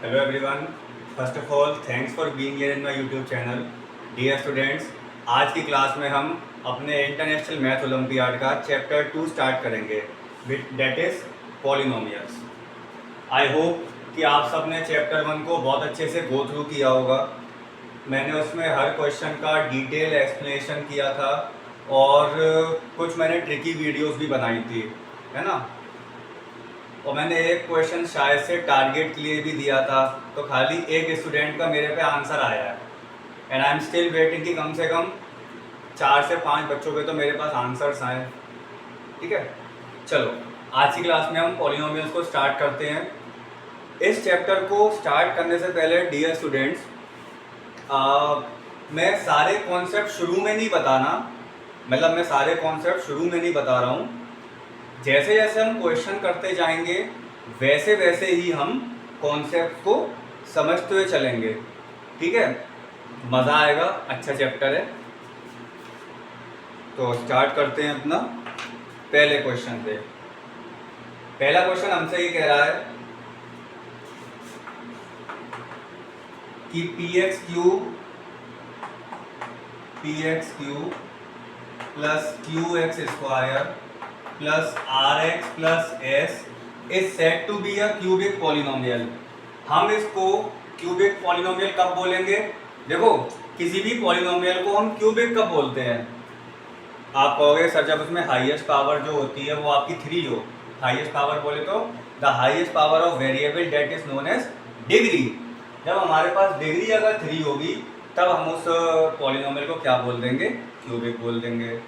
Hello everyone. First of all, thanks for being here in my YouTube channel. Dear students, आज की class में हम अपने international math olympiad का chapter 2 start करेंगे that is polynomials. I hope कि आप सब ने चैप्टर 1 को बहुत अच्छे से गो थ्रू किया होगा। मैंने उसमें हर क्वेश्चन का डिटेल एक्सप्लेनेशन किया था और कुछ मैंने ट्रिकी वीडियोस भी बनाई थी, है ना। और मैंने एक क्वेश्चन शायद से टारगेट के लिए भी दिया था, तो खाली एक स्टूडेंट का मेरे पे आंसर आया है and I am still waiting कि कम से कम 4 से 5 बच्चों के तो मेरे पास आंसर्स आए। ठीक है, चलो आज की क्लास में हम पॉलिनोमियल्स को स्टार्ट करते हैं। इस चैप्टर को स्टार्ट करने से पहले डियर स्टूडेंट्स, मैं सारे कॉन्सेप्ट शुरू में नहीं बताना, मतलब मैं सारे कॉन्सेप्ट शुरू में नहीं बता रहा हूँ। जैसे जैसे हम क्वेश्चन करते जाएंगे वैसे वैसे ही हम कॉन्सेप्ट को समझते हुए चलेंगे। ठीक है, मज़ा आएगा, अच्छा चैप्टर है। तो स्टार्ट करते हैं अपना पहले क्वेश्चन से। पहला क्वेश्चन हमसे ये कह रहा है कि P X cube plus Q X square plus R X plus S is said to be a cubic polynomial. हम इसको क्यूबिक पॉलिनोमियल कब बोलेंगे? देखो, किसी भी पॉलिनोमियल को हम क्यूबिक कब बोलते हैं? आप कहोगे सर जब उसमें हाईएस्ट पावर जो होती है वो आपकी 3 हो। हाईएस्ट पावर बोले तो the highest power of variable that is known as degree. जब हमारे पास डिग्री अगर 3 होगी तब हम उस पॉलिनोमियल को क्या बोल देंगे? क्यूबिक बोल देंगे।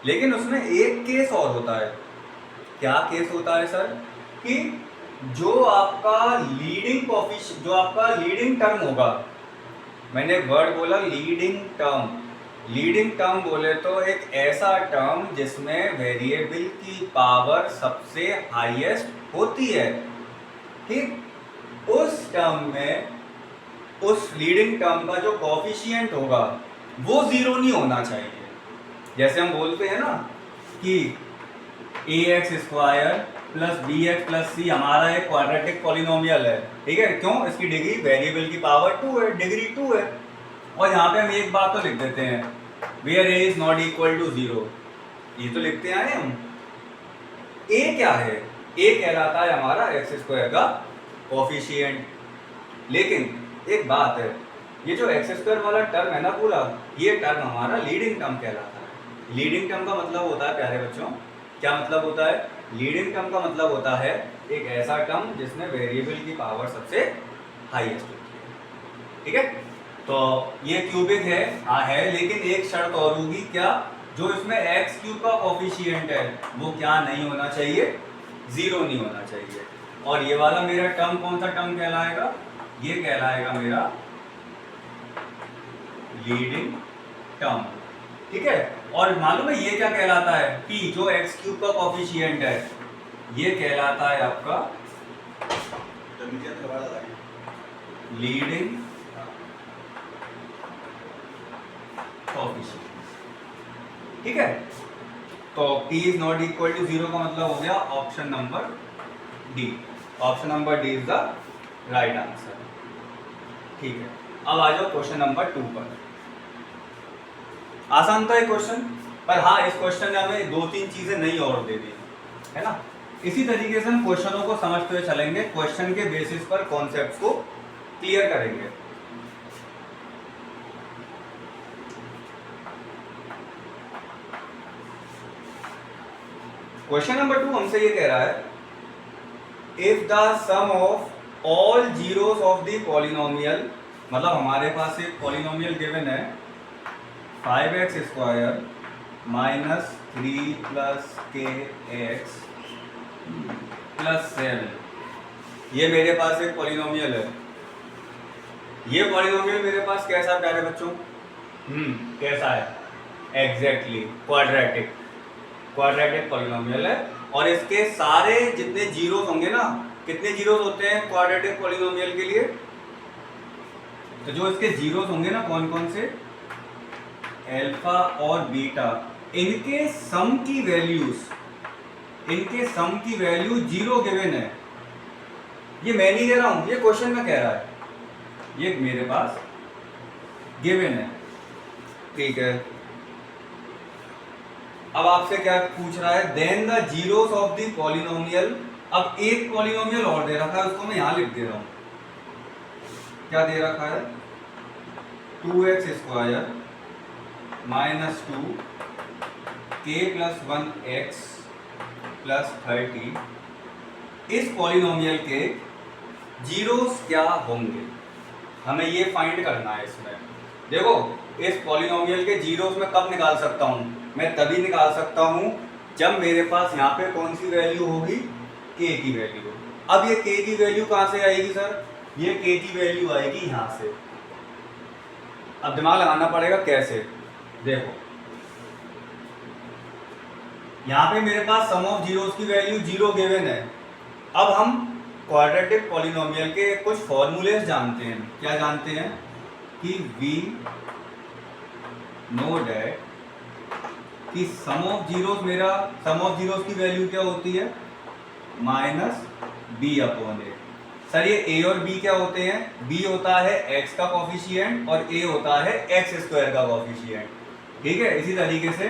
लेकिन उसमें एक केस और होता है। क्या केस होता है सर? कि जो आपका लीडिंग टर्म होगा, मैंने वर्ड बोला लीडिंग टर्म बोले तो एक ऐसा टर्म जिसमें वेरिएबल की पावर सबसे हाईएस्ट होती है। ठीक, उस टर्म में उस लीडिंग टर्म का जो कोफिशिएंट होगा वो 0 नहीं होना चाहिए। जैसे हम बोलते हैं ना कि A X square plus B X plus C हमारा एक क्वाड्रेटिक पॉलिनोमियल है। ठीक है, क्यों? इसकी डिग्री वेरिएबल की पावर 2 है, डिग्री 2 है। और यहाँ पे हम एक बात तो लिख देते हैं, where A is not equal to 0, ये तो लिखते हैं हम। ए क्या है? ए कहलाता है हमारा एक्स स्क्वायर का कोफिशिएंट। लेकिन एक बात है, ये जो एक्स स्क्वायर वाला टर्म है ना पूरा, ये टर्म हमारा लीडिंग टर्म कहलाता है। लीडिंग टर्म का मतलब होता है प्यारे बच्चों, क्या मतलब होता है? लीडिंग टर्म का मतलब होता है एक ऐसा टर्म जिसमें वेरिएबल की पावर सबसे हाईएस्ट होती है। ठीक है, तो ये क्यूबिक है, हाँ है, लेकिन एक शर्त और होगी। क्या? जो इसमें एक्स क्यूब का कोफिशिएंट है वो क्या नहीं होना चाहिए? 0 नहीं होना चाहिए। और ये वाला मेरा टर्म कौन सा टर्म कहलाएगा? ये कहलाएगा मेरा लीडिंग टर्म। ठीक है, और मालूम है ये क्या कहलाता है? p, जो एक्स क्यूब का कोफिशिएंट है, ये कहलाता है आपका लीडिंग कोफिशिएंट। ठीक है, तो p is not equal to 0 का मतलब हो गया option number D. Option number D is the right answer. ठीक है, अब आ जाओ क्वेश्चन नंबर 2 पर। आसान था ये क्वेश्चन, पर हाँ इस क्वेश्चन ने हमें 2-3 चीजें नई और दे दी है ना। इसी तरीके से हम क्वेश्चनों को समझते हुए चलेंगे, क्वेश्चन के बेसिस पर कॉन्सेप्ट्स को क्लियर करेंगे। क्वेश्चन नंबर 2 हमसे ये कह रहा है, if the sum of all zeros of the polynomial, मतलब हमारे पास एक पॉलिनोमियल गिवन है 5x square minus 3 plus K X plus 7। ये मेरे पास एक पॉलिनोमियल है। ये पॉलिनोमियल मेरे पास कैसा प्यारे बच्चों? कैसा है? एग्जैक्टली क्वाड्रेटिक पॉलिनोमियल है। और इसके सारे जितने जीरोस होंगे ना, कितने जीरोस होते हैं क्वाड्रेटिक पॉलिनोमियल के लिए? तो जो इसके जीरोस होंगे ना, कौन कौन से? अल्फा और बीटा, इनके सम की वैल्यू 0 गिवन है। ये मैं नहीं दे रहा हूं, ये क्वेश्चन में कह रहा है, ये मेरे पास गिवन है, ठीक है। अब आपसे क्या पूछ रहा है, then the zeros of the polynomial. अब एक पॉलिनोमियल और दे रखा है, उसको मैं यहां लिख दे रहा हूं। क्या दे रखा है, 2x square minus 2 k plus 1x plus 30। इस पॉलिनोमियल के जीरोस क्या होंगे, हमें ये फाइंड करना है। इसमें देखो, इस पॉलिनोमियल के जीरोस में कब निकाल सकता हूँ, मैं तभी निकाल सकता हूँ जब मेरे पास यहाँ पे कौन सी वैल्यू होगी, k की वैल्यू। अब ये k की वैल्यू कहाँ से आएगी सर, ये k की वैल्यू आएगी यहाँ से। अब दिमाग लगाना पड़ेगा कैसे, देखो यहाँ पे मेरे पास सम ऑफ जीरोस की वैल्यू 0 गिवन है। अब हम क्वाड्रेटिक पॉलिनोमियल के कुछ फॉर्मूलेस जानते हैं। क्या जानते हैं कि वी नो डैट कि सम ऑफ जीरोस, मेरा सम ऑफ जीरोस की वैल्यू क्या होती है, माइनस बी अपॉन ए। सर ये a और b क्या होते हैं, b होता है x का कॉफिशिएंट और a होता है x स्क्वायर का कॉफिशिएंट, ठीक है। इसी तरीके से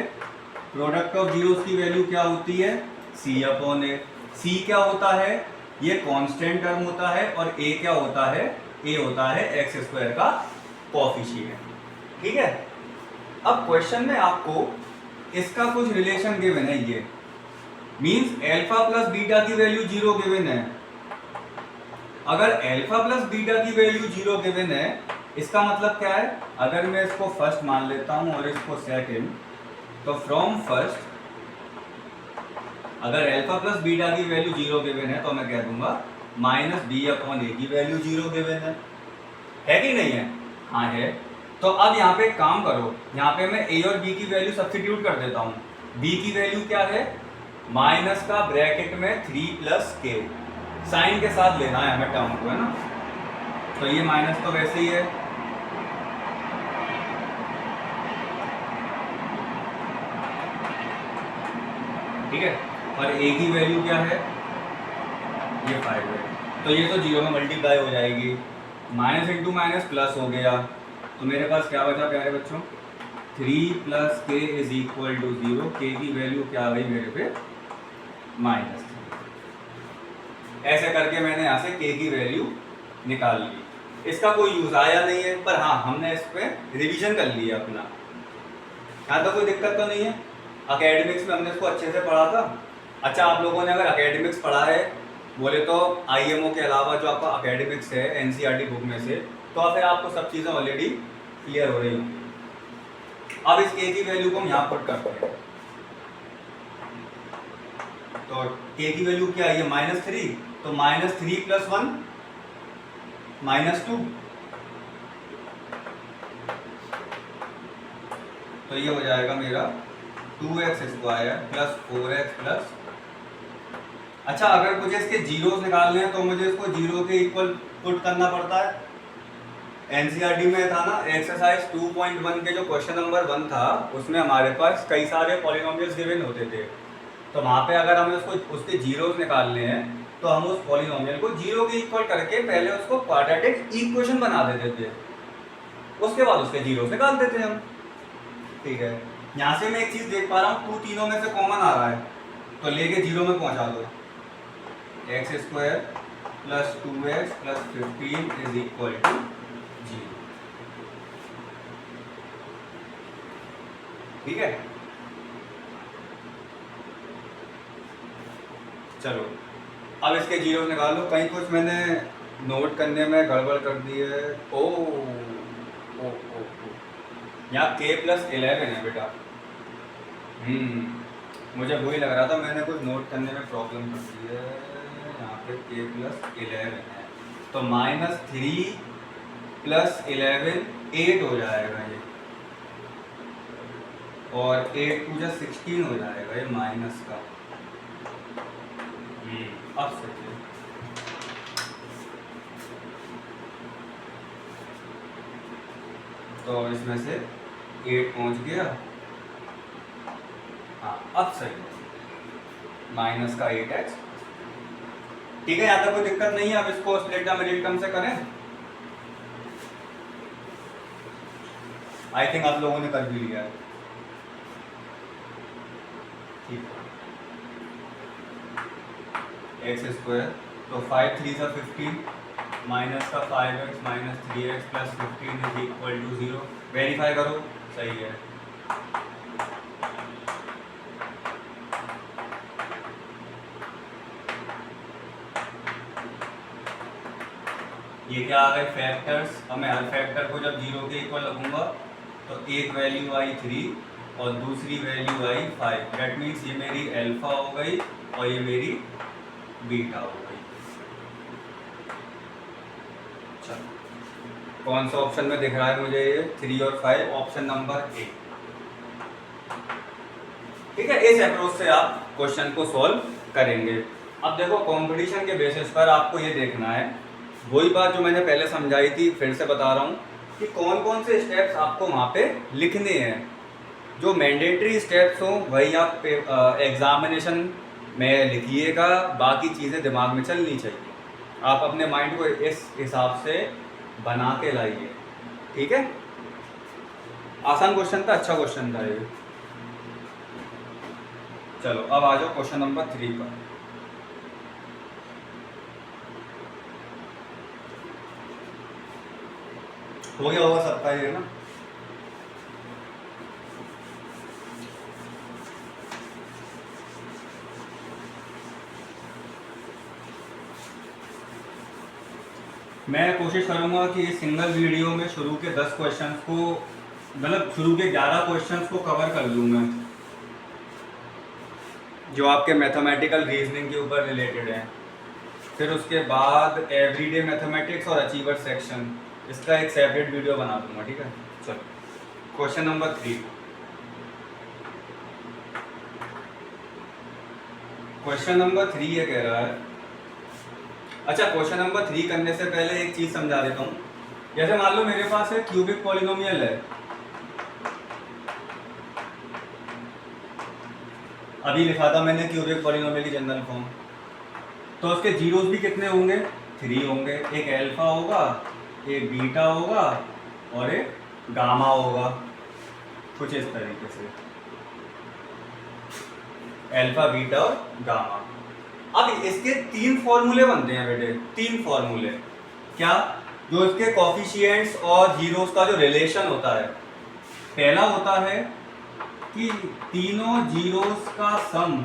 प्रोडक्ट ऑफ जीरोस की वैल्यू क्या होती है, c अपॉन ए। c क्या होता है, ये कांस्टेंट टर्म होता है, और a क्या होता है, a होता है x स्क्वायर का कॉफिशिएंट, ठीक है। अब क्वेश्चन में आपको इसका कुछ रिलेशन गिवन है, ये मींस अल्फा प्लस बीटा की वैल्यू 0 गिवन है। अगर अल्फा प्लस बीटा की वैल्यू 0 गिवन है, इसका मतलब क्या है, अगर मैं इसको फर्स्ट मान लेता हूं और इसको सेकंड, तो फ्रॉम फर्स्ट अगर अल्फा प्लस बीटा की वैल्यू 0 गिवन है, तो मैं कह दूंगा माइनस बी अपॉन ए की वैल्यू 0 गिवन है कि नहीं है, हाँ है। तो अब यहाँ पे काम करो, यहाँ पे मैं a और b की वैल्यू सब्स्टिट्यूट कर देता हूँ। b की वैल्यू क्या है, माइनस का ब्रैकेट में 3 प्लस के, साइन के साथ लेना है हमें टर्म को, है ना। तो ये माइनस तो वैसे ही है, ठीक है। और a की वैल्यू क्या है, ये 5 है, तो ये तो 0 में मल्टीप्लाई हो जाएगी। माइनस इंटू माइनस प्लस हो गया, तो मेरे पास क्या बचा प्यारे बच्चों, 3 प्लस के इज इक्वल टू 0। के की वैल्यू क्या आ गई मेरे पे, माइनस 3। ऐसे करके मैंने यहाँ से के की वैल्यू निकाल ली। इसका कोई यूज आया नहीं है, पर हाँ हमने इस पर रिविजन कर लिया अपना। यहाँ तो कोई दिक्कत तो नहीं है, अकेडमिक्स में हमने इसको अच्छे से पढ़ा था। अच्छा, आप लोगों ने अगर अकेडमिक्स पढ़ा है बोले तो आईएमओ के अलावा जो आपका अकेडमिक्स है एनसीईआरटी बुक में से, तो फिर आपको सब चीज़ें ऑलरेडी क्लियर हो रही होंगी। अब इस के की वैल्यू को हम यहाँ पुट करते हैं, तो के की वैल्यू क्या है, ये -3, तो -3 प्लस 1 -2, तो ये हो जाएगा मेरा 2x square plus 4x plus. अच्छा, अगर मुझे इसके जीरोस निकालने हैं तो मुझे इसको जीरो के इक्वल पुट करना पड़ता है। एनसीईआरटी में था ना एक्सरसाइज 2.1 के जो क्वेश्चन नंबर 1 था, उसमें हमारे पास कई सारे पॉलिनोमियल्स गिवन होते थे। तो वहाँ पे अगर हमें उसके जीरोस निकालने हैं तो हम उस पॉलिनोमियल को जीरो के इक्वल करके पहले उसको क्वाड्रेटिक इक्वेशन बना देते थे, उसके बाद उसके जीरोस निकाल देते हम, ठीक है। यहाँ से मैं एक चीज़ देख पा रहा हूँ, 2 तीनों में से कॉमन आ रहा है, तो लेके जीरो में पहुँचा दो। X square plus 2x plus 15 is equal to 0, ठीक है। चलो अब इसके जीरो निकाल लो। कहीं कुछ मैंने नोट करने में गड़बड़ कर दी है। ओ ओ ओ यहाँ k प्लस 11 है बेटा। मुझे वही लग रहा था, मैंने कुछ नोट करने में प्रॉब्लम कर दी है। यहाँ पे k प्लस 11 है, तो -3 प्लस 11 8 हो जाएगा ये, और 8 टू 16 हो जाएगा ये माइनस का। अब सही है। तो इसमें से 8 पहुंच गया, हाँ अब सही है। माइनस का 8x, ठीक है, यहाँ तक कोई दिक्कत नहीं है। अब इसको स्प्लिट द मिडिल टर्म से करें। आई थिंक आप लोगों ने कर भी लिया है। ठीक है, एक्स स्क्वायर तो 5 3 सा 15 माइनस का 5x minus 3x plus 15 is equal to 0। Verify करो, सही है। ये क्या आ गए फैक्टर्स। अब मैं हर फैक्टर को जब 0 के इक्वल रखूंगा तो एक वैल्यू आई 3 और दूसरी वैल्यू आई 5। दैट मीन्स ये मेरी अल्फा हो गई और ये मेरी बीटा हो गई। चलो, कौन सा ऑप्शन में दिख रहा है मुझे? ये 3 और 5, ऑप्शन नंबर ए। ठीक है, इस अप्रोच से आप क्वेश्चन को सॉल्व करेंगे। अब देखो, कंपटीशन के बेसिस पर आपको ये देखना है, वही बात जो मैंने पहले समझाई थी, फिर से बता रहा हूँ कि कौन कौन से स्टेप्स आपको वहाँ पे लिखने हैं। जो मैंडेटरी स्टेप्स हो वही आप एग्जामिनेशन में लिखिएगा, बाकी चीज़ें दिमाग में चलनी चाहिए। आप अपने माइंड को इस हिसाब से बना के लाइए। ठीक है, आसान क्वेश्चन था, अच्छा क्वेश्चन था ये। चलो अब आ जाओ क्वेश्चन नंबर 3 पर। हो गया होगा सबका ये ना। मैं कोशिश करूंगा कि इस सिंगल वीडियो में शुरू के 10 क्वेश्चंस को, मतलब शुरू के 11 क्वेश्चंस को कवर कर लूँ मैं, जो आपके मैथमेटिकल रीजनिंग के ऊपर रिलेटेड है। फिर उसके बाद एवरीडे मैथमेटिक्स और अचीवर सेक्शन, इसका एक सेपरेट वीडियो बना दूंगा। ठीक है, चलो क्वेश्चन नंबर 3। क्वेश्चन नंबर 3 ये कह रहा है, अच्छा क्वेश्चन नंबर 3 करने से पहले एक चीज समझा देता हूँ। जैसे मान लो मेरे पास एक क्यूबिक पॉलिनोमियल है, अभी लिखा था मैंने क्यूबिक पॉलिनोमियल की जनरल फॉर्म, तो उसके जीरोस भी कितने होंगे? 3 होंगे। एक अल्फा होगा, एक बीटा होगा और एक गामा होगा, कुछ इस तरीके से, अल्फा बीटा और गामा। अब इसके 3 फॉर्मूले बनते हैं बेटे, 3 फॉर्मूले। क्या? जो इसके कॉफिशिएंट्स और जीरोस का जो रिलेशन होता है, पहला होता है कि तीनों जीरोस का sum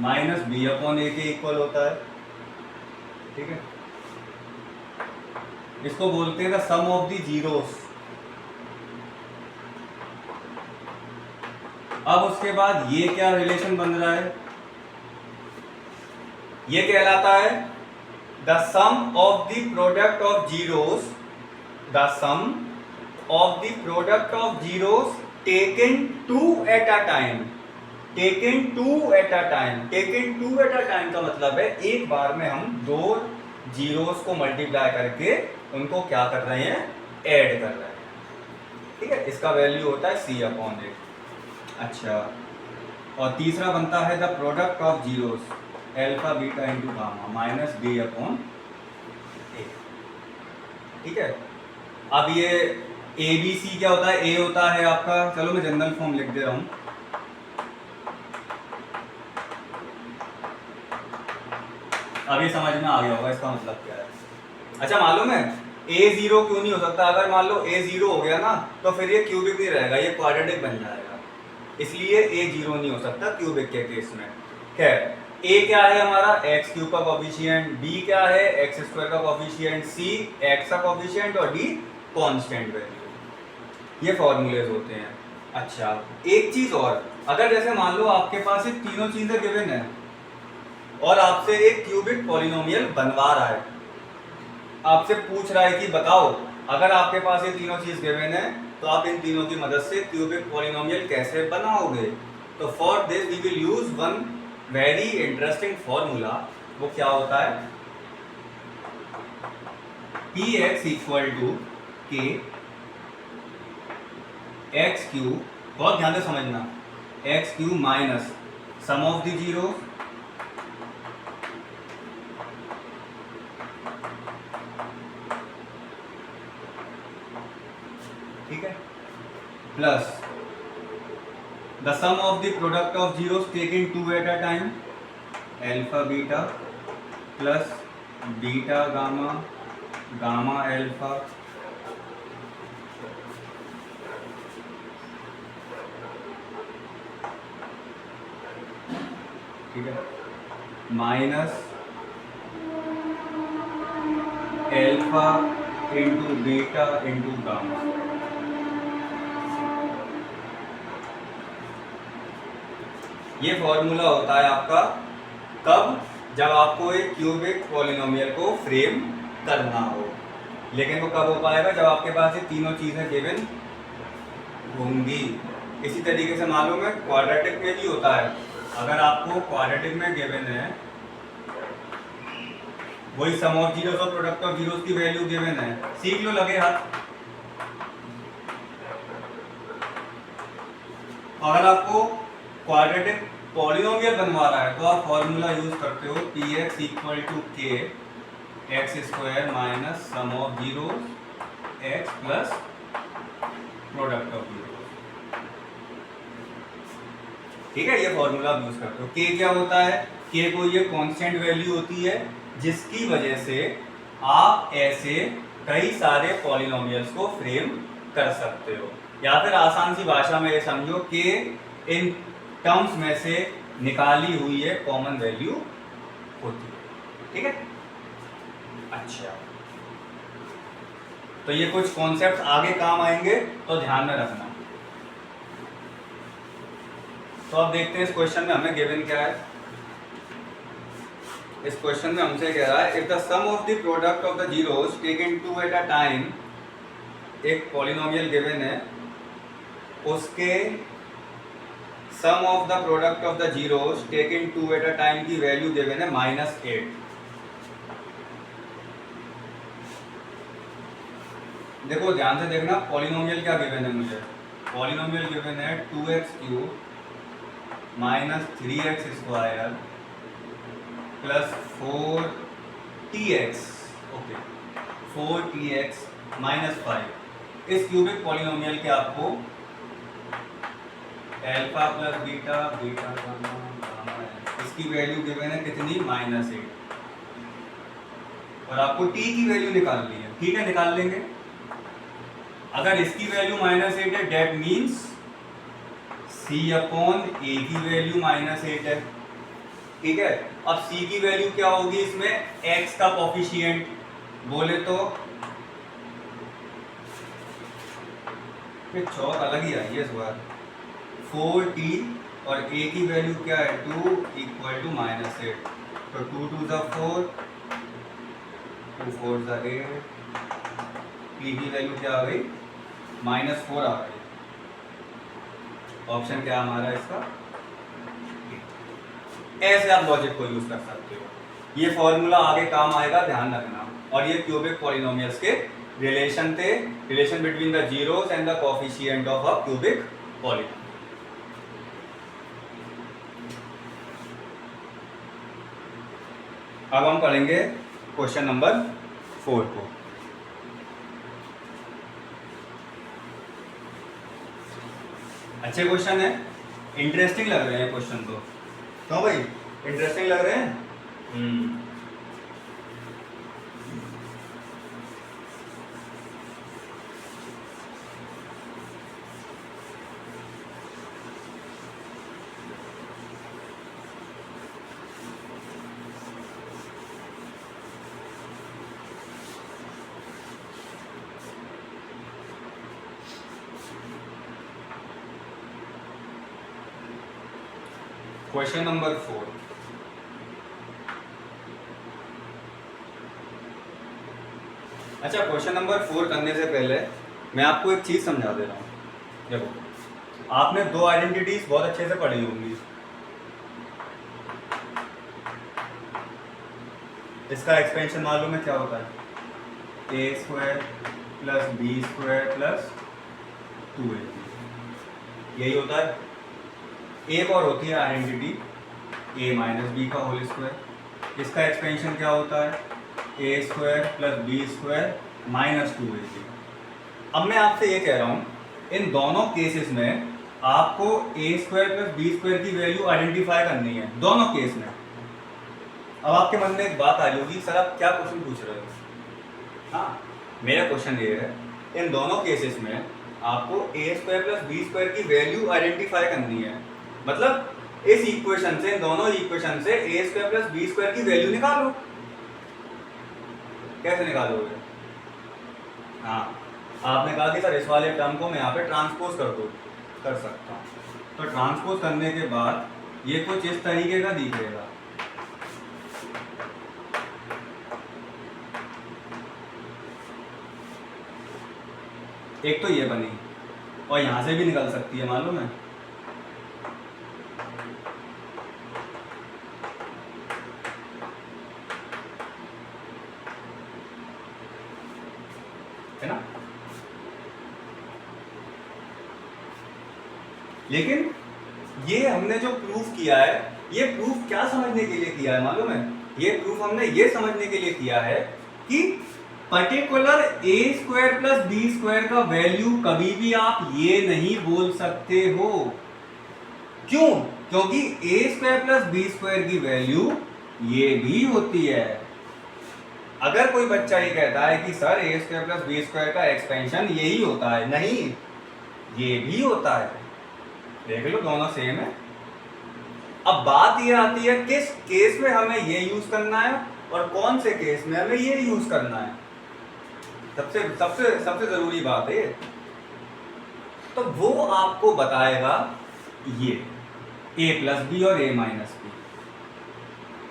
minus B upon a के इक्वल होता है। ठीक है, इसको बोलते हैं the sum of the zeros. अब उसके बाद ये क्या रिलेशन बन रहा है? ये कहलाता है the sum of the product of zeros, the sum of the product of zeros taken 2 at a time. Taken 2 at a time, taken 2 at a time का मतलब है एक बार में हम 2 जीरोस को मल्टीप्लाई करके उनको क्या कर रहे हैं? ऐड कर रहे हैं। ठीक है, इसका वैल्यू होता है c अपॉन ए। अच्छा, और तीसरा बनता है the product of zeros alpha beta into gamma minus B upon A. ठीक है, अब ये ए बी सी क्या होता है? ए होता है आपका, चलो मैं जनरल फॉर्म लिख दे रहा हूं, अभी समझ में आ गया होगा इसका मतलब क्या है। अच्छा, मालूम है a 0 क्यों नहीं हो सकता? अगर मान लो a 0 हो गया ना तो फिर ये क्यूबिक नहीं रहेगा, ये क्वाड्रेटिक बन जाएगा, इसलिए a 0 नहीं हो सकता क्यूबिक के केस में। खैर, a क्या है हमारा? x क्यूब का कोफिशिएंट, b क्या है? x स्क्वायर का कोफिशिएंट, c x का कोफिशिएंट और d कांस्टेंट वैल्यू। ये फॉर्मूलेज होते हैं। अच्छा, एक चीज और, अगर जैसे मान लो आपके पास ये तीनों चीजें गिवन है और आपसे एक क्यूबिक पॉलिनोमियल बनवा रहा है, आपसे पूछ रहा है कि बताओ अगर आपके पास ये तीनों चीज गिवन है तो आप इन तीनों की मदद से क्यूबिक पॉलिनोमियल कैसे बनाओगे? तो for this we will use one very interesting formula. वो क्या होता है? px equal to k x cube, बहुत ध्यान से समझना, x cube minus sum of the zero plus the sum of the product of zeros taking two at a time, alpha beta plus beta gamma gamma alpha ठीक है, minus alpha into beta into gamma. ये formula होता है आपका कब, जब आपको एक क्यूबिक पॉलिनोमियल को फ्रेम करना हो। लेकिन वो कब हो पाएगा, जब आपके पास ये तीनों चीज़ें गिवन होंगी। इसी तरीके से मालूम है क्वाड्रेटिक में भी होता है। अगर आपको क्वाड्रेटिक में गिवन है वही सम ऑफ जीरोस और प्रोडक्ट ऑफ जीरोस की वैल्यू गिवन है, सीख लो लगे हाथ। अगर आपको क्वाड्रेटिक पॉलिनोमियल बनवा रहा है तो आप फॉर्मूला यूज करते हो P x equal to k x square minus sum of zeros x plus product of zeros. ठीक है, ये फॉर्मूला आप यूज करते हो। के क्या होता है, के को ये कांस्टेंट वैल्यू होती है जिसकी वजह से आप ऐसे कई सारे पॉलिनोमियल्स को फ्रेम कर सकते हो। या फिर आसान सी भाषा में ये समझो कि इन टर्म्स में से निकाली हुई है कॉमन वैल्यू होती है। ठीक है, अच्छा, तो ये कुछ कॉन्सेप्ट्स आगे काम आएंगे तो ध्यान में रखना। तो अब देखते हैं इस क्वेश्चन में हमें गिवन क्या है। इस क्वेश्चन में हमसे कह रहा है if the sum of the product of the zeros taken two at a time, एक पॉलिनोमियल गिवन है, उसके sum of the product of the zeros taken two at a time की वैल्यू गिवन है -8। देखो ध्यान से देखना, पॉलिनोमियल क्या गिवन है मुझे, पॉलिनोमियल गिवन है 2x³ minus 3x square plus 4tx, okay 4tx minus 5। इस क्यूबिक पॉलिनोमियल के आपको alpha plus beta beta gamma gamma इसकी वैल्यू गिवन है कितनी, -8, और आपको t की वैल्यू निकालनी है। ठीक है, निकाल लेंगे। अगर इसकी वैल्यू -8 है that means c upon a की वैल्यू -8 है। ठीक है, अब c की वैल्यू क्या होगी, इसमें x का कोफिशिएंट बोले तो फिर चौक अलग ही आई है इस बार, 4t और a की वैल्यू क्या है 2 इक्वल टू -8, तो 2 2 ज़ा 4, 2 4 ज़ा 8, p की वैल्यू क्या आ गई -4 आ गई। ऑप्शन क्या हमारा इसका, ऐसे आप लॉजिक को यूज कर सकते हो। ये फॉर्मूला आगे काम आएगा, ध्यान रखना। और ये क्यूबिक पॉलिनोमियल्स के रिलेशन थे, relation between the zeros and the coefficient of a cubic polynomial. अब हम पढ़ेंगे क्वेश्चन नंबर 4 को। अच्छे क्वेश्चन है, इंटरेस्टिंग लग रहे हैं क्वेश्चन तो, क्यों भाई इंटरेस्टिंग लग रहे हैं? क्वेश्चन नंबर 4, अच्छा क्वेश्चन नंबर 4 करने से पहले मैं आपको एक चीज समझा दे रहा हूँ। देखो आपने दो आइडेंटिटीज बहुत अच्छे से पढ़ी होंगी। इसका एक्सपेंशन मालूम है क्या होता है, a² plus b² plus 2ab, यही होता है। एक और होती है आइडेंटिटी a माइनस बी का होल स्क्वायर, इसका एक्सपेंशन क्या होता है a² plus b² minus 2ab। अब मैं आपसे ये कह रहा हूँ इन दोनों केसेस में आपको ए स्क्वायर प्लस बी स्क्वायर की वैल्यू आइडेंटिफाई करनी है, दोनों केस में। अब आपके मन में एक बात आ रही होगी, सर आप क्या क्वेश्चन पूछ रहे हो? हाँ, मेरा क्वेश्चन ये है, इन दोनों केसेस में आपको ए स्क्वायर प्लस बी स्क्वायर की वैल्यू आइडेंटिफाई करनी है। मतलब इस इक्वेशन से, इन दोनों इक्वेशन से ए स्क्वायर प्लस बी स्क्वायर की वैल्यू निकालो। कैसे निकालोगे? हाँ, आपने कहा कि सर इस वाले टर्म को मैं यहाँ पे ट्रांसपोज कर दूँ, कर सकता हूँ। तो ट्रांसपोज करने के बाद ये कुछ इस तरीके का दिखेगा। एक तो ये बनी, और यहाँ से भी निकल सकती है, मालूम है? है ना? लेकिन ये हमने जो प्रूफ किया है, ये प्रूफ क्या समझने के लिए किया है मालूम है? ये प्रूफ हमने ये समझने के लिए किया है कि पर्टिकुलर ए स्क्वायर प्लस बी स्क्वायर का वैल्यू कभी भी आप ये नहीं बोल सकते हो। क्यों? क्योंकि ए स्क्वायर प्लस बी स्क्वायर की वैल्यू ये भी होती है। अगर कोई बच्चा ये कहता है कि सर ए स्क्वायर प्लस बी स्क्वायर का एक्सपेंशन यही होता है, नहीं, ये भी होता है। देख लो, दोनों सेम है। अब बात ये आती है किस केस में हमें ये यूज करना है और कौन से केस में हमें ये यूज करना है। सबसे सबसे सबसे जरूरी बात है, तो वो आपको बताएगा ये a प्लस बी और a माइनस बी।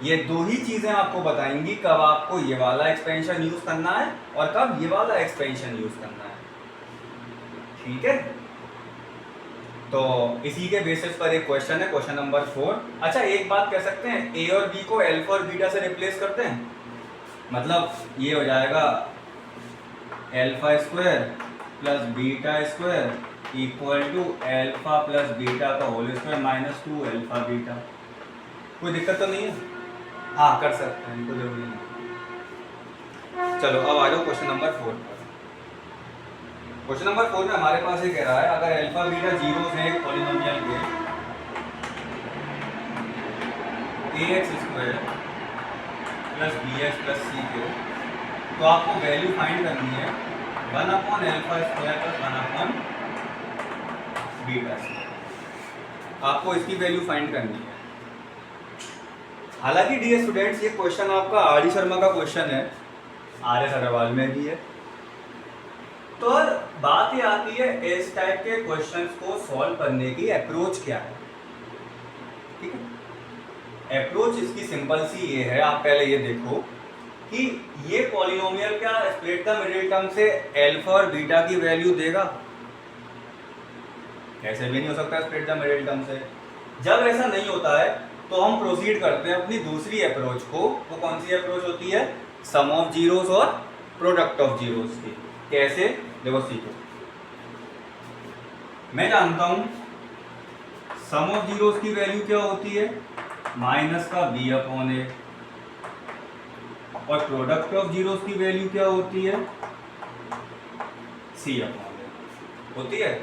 ये दो ही चीजें आपको बताएंगी कब आपको ये वाला एक्सपेंशन यूज करना है और कब ये वाला एक्सपेंशन यूज करना है। ठीक है, तो इसी के बेसिस पर एक क्वेश्चन है, क्वेश्चन नंबर 4। अच्छा, एक बात कह सकते हैं, a और b को अल्फा और बीटा से रिप्लेस करते हैं। मतलब ये हो जाएगा alpha square plus beta square equal to alpha plus beta का whole square minus 2 alpha beta. कोई दिक्कत तो नहीं है? हाँ, कर सकते हैं, कोई जरूरी नहीं। चलो अब आ जाओ क्वेश्चन नंबर 4 पर। क्वेश्चन नंबर 4 में हमारे पास ये कह रहा है, अगर अल्फा बीटा जीरो है एक पॉलिनोमियल के ax square plus bx plus c के, तो आपको वैल्यू फाइंड करनी है 1 upon alpha square plus 1 upon beta square. आपको इसकी वैल्यू फाइंड करनी है। हालांकि डियर स्टूडेंट्स, ये क्वेश्चन आपका आर डी शर्मा का क्वेश्चन है, आर एस अग्रवाल में भी है। तो बात ये आती है इस टाइप के क्वेश्चंस को सॉल्व करने की अप्रोच क्या है। ठीक है, अप्रोच इसकी सिंपल सी ये है, आप पहले ये देखो कि ये पॉलिनोमियल क्या स्प्लिट द मिडिल टर्म से अल्फा और बीटा की वैल्यू देगा? ऐसे भी नहीं हो सकता स्प्लिट द मिडिल टर्म से। जब ऐसा नहीं होता है तो हम प्रोसीड करते हैं अपनी दूसरी अप्रोच को। वो कौन सी अप्रोच होती है? सम ऑफ जीरोस और प्रोडक्ट ऑफ जीरोस की। कैसे? देखो सीखो। मैं जानता हूं सम ऑफ जीरोस की वैल्यू क्या होती है? माइनस का बी अपॉन ए। और प्रोडक्ट ऑफ जीरोस की वैल्यू क्या होती है? सी अपॉन ए होती है।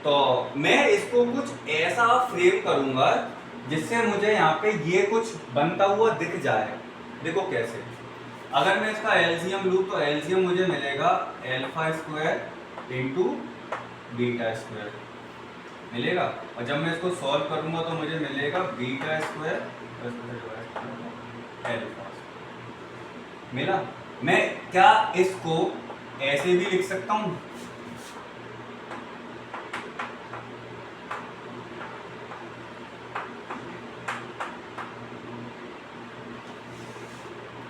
तो मैं इसको कुछ ऐसा फ्रेम करूंगा जिससे मुझे यहाँ पे ये कुछ बनता हुआ दिख जाए। देखो कैसे। अगर मैं इसका एलसीएम लूँ तो एलसीएम मुझे मिलेगा alpha square into beta square मिलेगा, और जब मैं इसको सॉल्व करूंगा तो मुझे मिलेगा बीटा स्क्वायर अल्फा मिला। मैं क्या इसको ऐसे भी लिख सकता हूँ?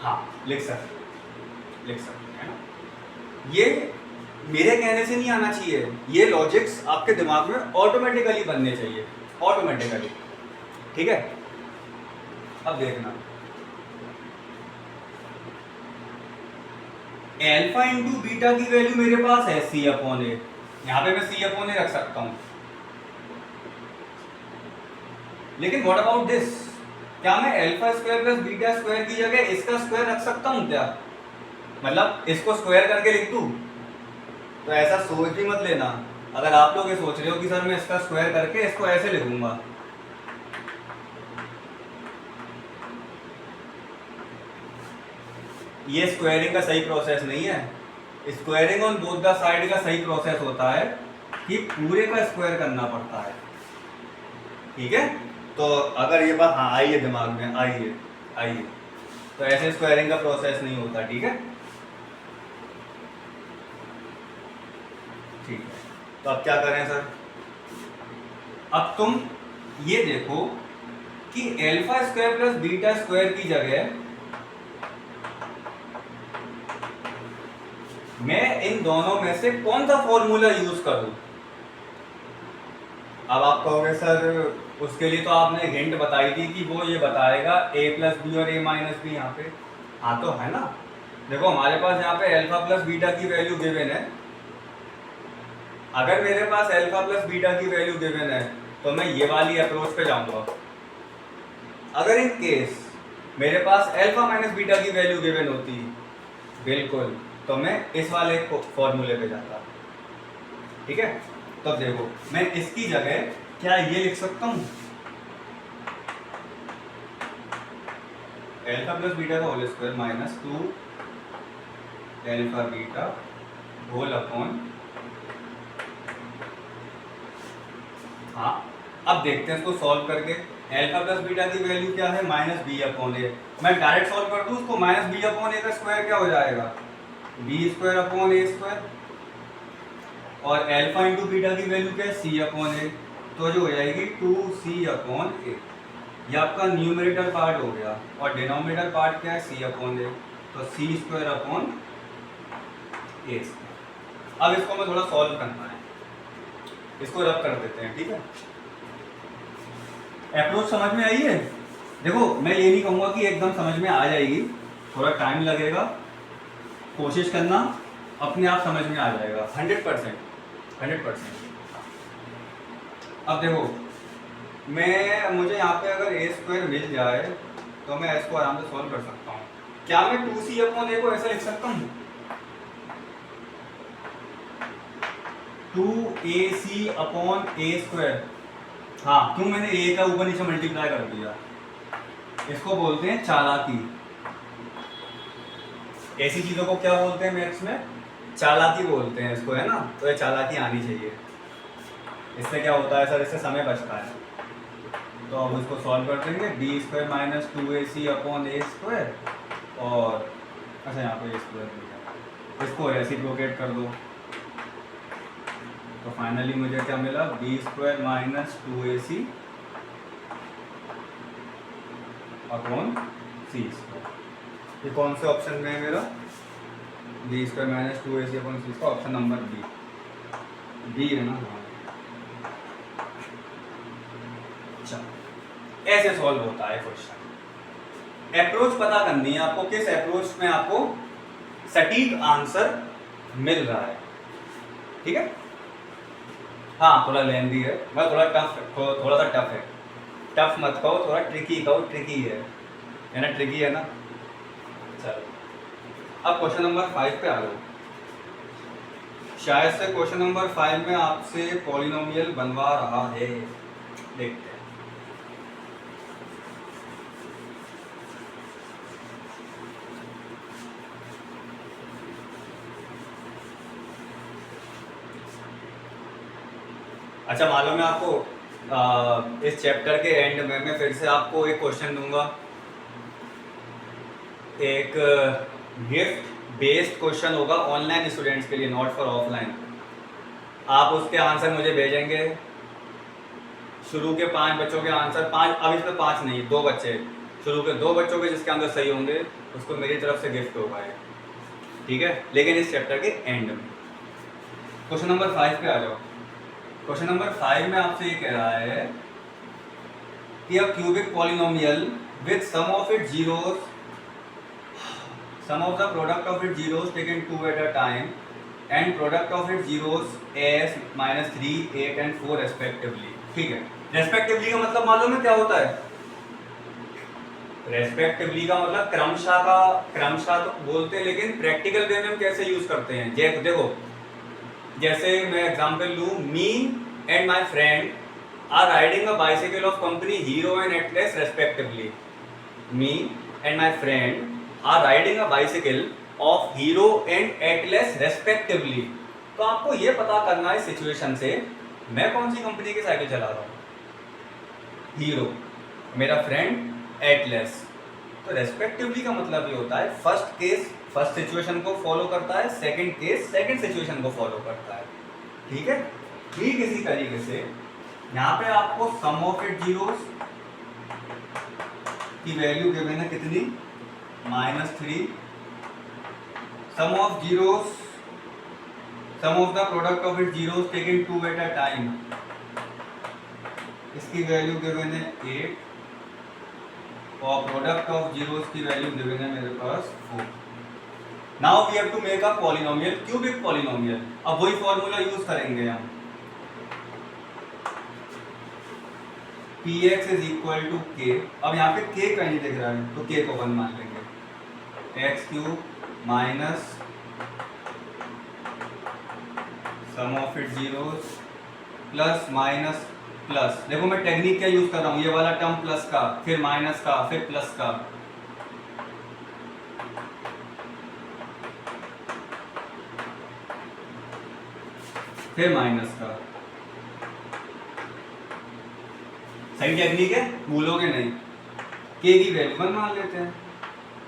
हाँ, लिख सकते हैं ना। ये मेरे कहने से नहीं आना चाहिए, ये लॉजिक्स आपके दिमाग में ऑटोमेटिकली बनने चाहिए, ऑटोमेटिकली। ठीक है, अब देखना, अल्फा इंटू बीटा की वैल्यू मेरे पास है सी अपॉन ए। यहां पे मैं सी अपॉन ए रख सकता हूं, लेकिन व्हाट अबाउट दिस? क्या मैं alpha square plus beta square की जगह इसका स्क्वायर रख सकता हूं क्या? मतलब इसको स्क्वायर करके लिख दूं? तो ऐसा सोच भी मत लेना अगर आप लोग ये सोच रहे हो कि सर मैं इसका स्क्वायर करके इसको ऐसे लिखूंगा, ये स्क्वायरिंग का सही प्रोसेस नहीं है। Squaring on both the side का सही प्रोसेस होता है कि पूरे का स्क्वायर करना पड़ता है, ठीक है। तो अगर ये बात हाँ आइए दिमाग में, आइए आइए, तो ऐसे स्क्वायरिंग का प्रोसेस नहीं होता, ठीक है। ठीक है, तो अब क्या करें सर? अब तुम ये देखो कि alpha square plus beta square की जगह मैं इन दोनों में से कौन सा फॉर्मूला यूज करूं? अब आप कहोगे सर उसके लिए तो आपने हिंट बताई थी कि वो ये बताएगा a प्लस बी और a माइनस बी यहाँ पे। हाँ तो है ना, देखो हमारे पास यहाँ पे अल्फा प्लस बीटा की वैल्यू गिवन है। अगर मेरे पास अल्फा प्लस बीटा की वैल्यू गिवन है तो मैं ये वाली अप्रोच पे जाऊंगा। अगर इन केस मेरे पास अल्फा माइनस बीटा की वैल्यू गिवन होती बिल्कुल, तो मैं इस वाले फॉर्मूले पे जाता, ठीक है। तब देखो मैं इसकी जगह क्या ये लिख सकता हूँ, अल्फा प्लस बीटा का whole square minus 2 alpha beta whole upon, हाँ अब देखते हैं इसको सॉल्व करके। अल्फा प्लस बीटा की वैल्यू क्या है? Minus B upon a. मैं डायरेक्ट सॉल्व कर दूं उसको, माइनस बी अपॉन ए का स्क्वायर क्या हो जाएगा? B square upon A square, और अल्फा इंटू बीटा की वैल्यू क्या है? सी अपॉन ए, तो जो हो जाएगी 2c अपॉन ए। ये आपका न्यूमरेटर पार्ट हो गया, और डिनोमिनेटर पार्ट क्या है? सी अपॉन ए, तो सी स्क्वायर अपॉन ए स्क्वायर। अब इसको हमें थोड़ा सॉल्व करना है, इसको रब कर देते हैं, ठीक है। अप्रोच समझ में आई है? देखो मैं ये नहीं कहूँगा कि एकदम समझ में आ जाएगी, थोड़ा टाइम लगेगा, कोशिश करना, अपने आप समझ में आ जाएगा 100%। अब देखो मुझे यहाँ पे अगर ए स्क्वायर मिल जाए तो मैं इसको आराम से सॉल्व कर सकता हूँ। क्या मैं 2c अपॉन ए को ऐसा लिख सकता हूँ? 2ac अपॉन ए स्क्वायर, हाँ क्यों? मैंने ए का ऊपर नीचे मल्टीप्लाई कर दिया। इसको बोलते हैं चालाकी। ऐसी चीजों को क्या बोलते हैं मैथ्स में? चालाकी बोलते हैं इसको, है ना। तो ये चालाकी आनी चाहिए। इससे क्या होता है सर? इससे समय बचता है। तो अब इसको सॉल्व कर देंगे, B square minus 2ac upon A square, और अच्छा यहाँ पे ए स्क्वायर दिया, इसको रेसिप्रोकेट कर दो, तो फाइनली मुझे क्या मिला? B square minus 2ac upon C square. ये कौन से ऑप्शन में है मेरा? B square minus 2ac upon C square, option number B है ना। अच्छा, ऐसे सॉल्व होता है क्वेश्चन। अप्रोच पता करनी है आपको, किस अप्रोच में आपको सटीक आंसर मिल रहा है, ठीक है। हाँ थोड़ा लेंदी है, मैं थोड़ा थोड़ा सा टफ है। टफ मत कहो, थोड़ा ट्रिकी कहो, ट्रिकी है ना, ट्रिकी है ना। चलो अब क्वेश्चन नंबर 5 पे आ जाओ। शायद से क्वेश्चन नंबर 5 में आपसे पॉलिनोमियल बनवा रहा है, देखते हैं। अच्छा मालूम है आपको, इस चैप्टर के एंड में मैं फिर से आपको एक क्वेश्चन दूंगा, एक गिफ्ट बेस्ड क्वेश्चन होगा ऑनलाइन स्टूडेंट्स के लिए, नॉट फॉर ऑफलाइन। आप उसके आंसर मुझे भेजेंगे, शुरू के 5 बच्चों के आंसर, 5 अब इसमें 5 नहीं 2 बच्चे, शुरू के 2 बच्चों के जिसके आंसर सही होंगे उसको मेरी तरफ से गिफ्ट होगा, ठीक है। लेकिन इस चैप्टर के एंड में। क्वेश्चन नंबर 5 पे आ जाओ। क्वेश्चन नंबर 5 में आपसे ये कह रहा है कि a cubic polynomial with sum of it zeros, sum of the product of it zeros taken 2 at a time and product of it zeros s minus 3 8 एंड 4 रेस्पेक्टिवली, ठीक है। रेस्पेक्टिवली का मतलब मालूम है क्या होता है? रेस्पेक्टिवली का मतलब क्रमशः तो बोलते हैं, लेकिन प्रैक्टिकल वे में हम कैसे यूज करते हैं? देखो जैसे मैं एग्जांपल लूँ, me and my friend are riding a bicycle of company Hero and Atlas respectively. Me and my friend are riding a bicycle of Hero and Atlas respectively. तो आपको ये पता करना है सिचुएशन से मैं कौन सी कंपनी की साइकिल चला रहा हूँ, हीरो, मेरा फ्रेंड एटलस। तो रेस्पेक्टिवली का मतलब ये होता है फर्स्ट केस फर्स्ट सिचुएशन को फॉलो करता है, सेकंड केस सेकंड सिचुएशन को फॉलो करता है। ठीक है, ठीक इसी तरीके से यहाँ पे आपको सम ऑफ इट जीरोस की वैल्यू गिवन है कितनी, -3। Sum of zeros, sum of the product of it zeros taken 2 at a time, इसकी वैल्यू गिवन है 8 और प्रोडक्ट ऑफ जीरोस की वैल्यू गिवन है मेरे पास 4। Now we have to make a polynomial, cubic polynomial. अब वही फॉर्मूला यूज करेंगे हम, px is equal to k। अब यहाँ पे k कहीं दिख रहा है तो k को 1 मान लेंगे, x cube minus sum of it zeros plus minus plus. देखो मैं टेक्निक क्या यूज कर रहा हूँ, ये वाला टर्म प्लस का, फिर माइनस का, फिर प्लस का। फिर माइनस का, सही टेक्निक है, भूलोगे नहीं। के की वैल्यू 1 मान लेते हैं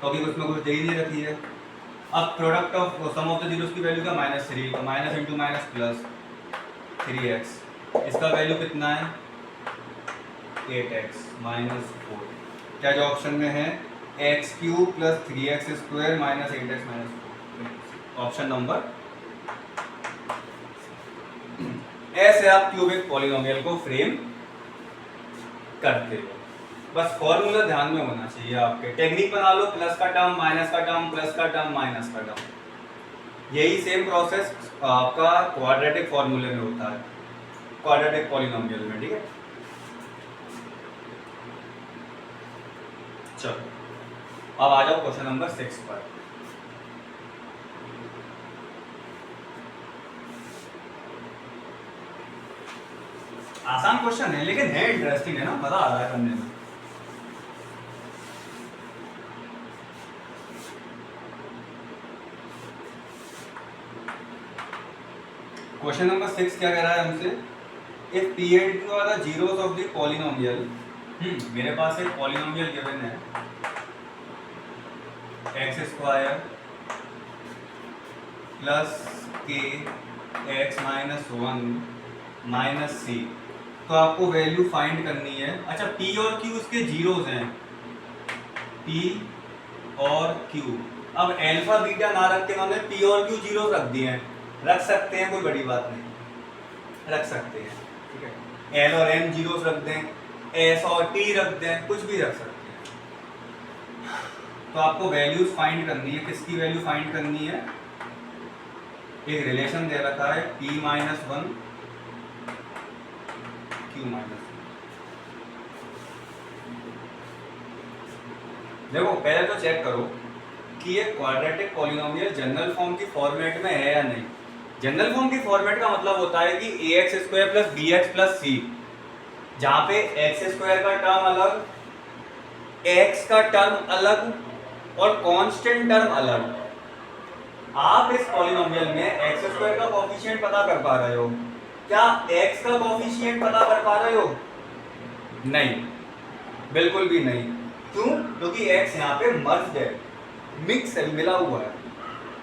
तो अभी उसमें कुछ दे ही नहीं रखी है। अब product of sum of the zeros की वैल्यू क्या, -3, तो minus into minus plus 3x, इसका वैल्यू कितना है 8x माइनस 4। क्या जो ऑप्शन में है x cube plus 3x square minus 8x minus 4, option number. ऐसे आप क्यूबिक पॉलिनोमियल को फ्रेम करते हो। बस फॉर्मूला ध्यान में होना चाहिए आपके, टेक्निक बना लो, प्लस का टर्म माइनस का टर्म, प्लस का टर्म माइनस का टर्म। यही सेम प्रोसेस आपका क्वाड्रेटिक फॉर्मूले में होता है, क्वाड्रेटिक पॉलिनोमियल में। ठीक है, चलो अब आ जाओ क्वेश्चन नंबर 6 पर। आसान क्वेश्चन है लेकिन है इंटरेस्टिंग, है ना, मजा आ रहा है करने में। क्वेश्चन नंबर 6 क्या कह रहा है हमसे, if p and q are the zeros of the polynomial. मेरे पास एक पॉलिनोमियल गिवन है x square plus k x minus 1 minus c। तो आपको वैल्यू फाइंड करनी है। अच्छा, p और q उसके जीरोस हैं, p और q। अब अल्फा बीटा ना रख के हमने p और q जीरोस रख दिए हैं, रख सकते हैं, कोई बड़ी बात नहीं, रख सकते हैं। ठीक है, l और m जीरोस रख दें, s और t रख दें, कुछ भी रख सकते हैं। तो आपको वैल्यूज फाइंड करनी है, किसकी वैल्यू फाइंड करनी है, एक रिलेशन दे रखा है p माइनस 1 q माइनस 1। देखो पहले तो चेक करो कि ये क्वाड्रेटिक पॉलिनोमियल जनरल फॉर्म की फॉर्मेट में है या नहीं। जनरल फॉर्म की फॉर्मेट का मतलब होता है कि ax square plus bx plus c, जहाँ पे एक्स स्क्वायर का टर्म अलग, x का टर्म अलग और कांस्टेंट टर्म अलग। आप इस पॉलिनोमियल में एक्स स्क्वायर का कोएफिशिएंट पता कर पा रहे हो क्या, x का कोएफिशिएंट पता कर पा रहे हो, नहीं, बिल्कुल भी नहीं। क्यों, क्योंकि x यहाँ पे मर्ज्ड है, मिक्स है, मिला हुआ है।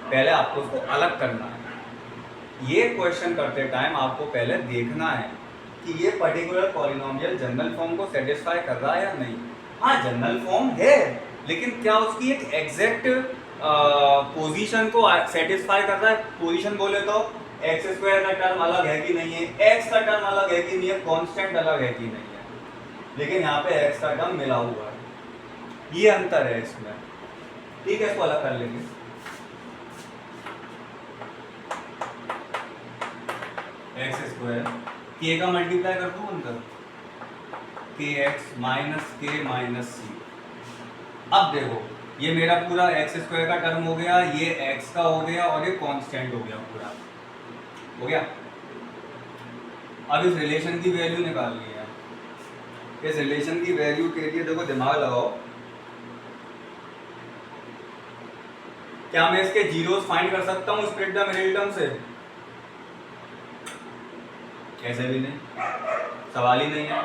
पहले आपको उसको अलग करना है। ये क्वेश्चन करते टाइम आपको पहले देखना है कि ये पर्टिकुलर पॉलिनोमियल जनरल फॉर्म को सेटिस्फाई कर रहा है या नहीं। हाँ, जनरल फॉर्म है लेकिन क्या उसकी एक एग्जैक्ट पोजीशन को सेटिस्फाई कर रहा है। पोजीशन बोले तो एक्स स्क्वायर का टर्म अलग है कि नहीं है, एक्स का टर्म अलग है कि नहीं है, कांस्टेंट अलग है कि नहीं है। लेकिन यहाँ पे एक्स का टर्म मिला हुआ है, ये अंतर है इसमें। ठीक है, इसको अलग कर लेंगे। एक्स स्क्वायर के का मल्टीप्लाई कर दूं अंदर, के एक्स माइनस के माइनस सी। अब देखो ये मेरा पूरा एक्स स्क्वायर का टर्म हो गया, ये एक्स का हो गया और ये कांस्टेंट हो गया पूरा। हो गया। अब इस रिलेशन की वैल्यू निकालनी है। इस रिलेशन की वैल्यू के लिए देखो दिमाग लगाओ, क्या मैं इसके जीरोस फाइंड कर सकता हूँ स्प्लिट द मिडिल टर्म से? ऐसे भी नहीं, सवाल ही नहीं है।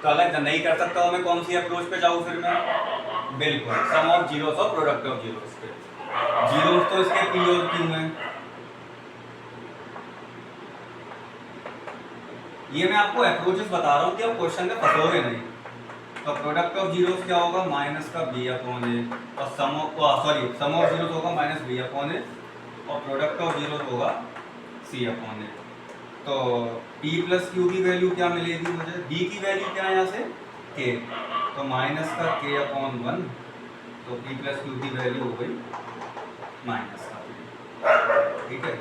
तो अगर नहीं कर सकता हूँ मैं कौन सी अप्रोच पे जाऊँ फिर मैं? बिल्कुल सम ऑफ जीरोस और प्रोडक्ट ऑफ जीरोस पे। जीरोस तो इसके पी और क्यू में, ये मैं आपको अप्रोचेस बता रहा हूँ कि आप क्वेश्चन में फंसोगे नहीं। तो प्रोडक्ट ऑफ जीरोस क्या होगा? माइनस का बी अपॉन ए, और सम ऑफ जीरोस होगा माइनस बी अपॉन ए, और प्रोडक्ट ऑफ जीरोस होगा सी अपॉन ए। तो p प्लस क्यू की वैल्यू क्या मिलेगी मुझे? b की वैल्यू क्या है यहाँ से? k, तो माइनस का k अपॉन 1, तो p प्लस क्यू की वैल्यू हो गई माइनस का, ठीक है।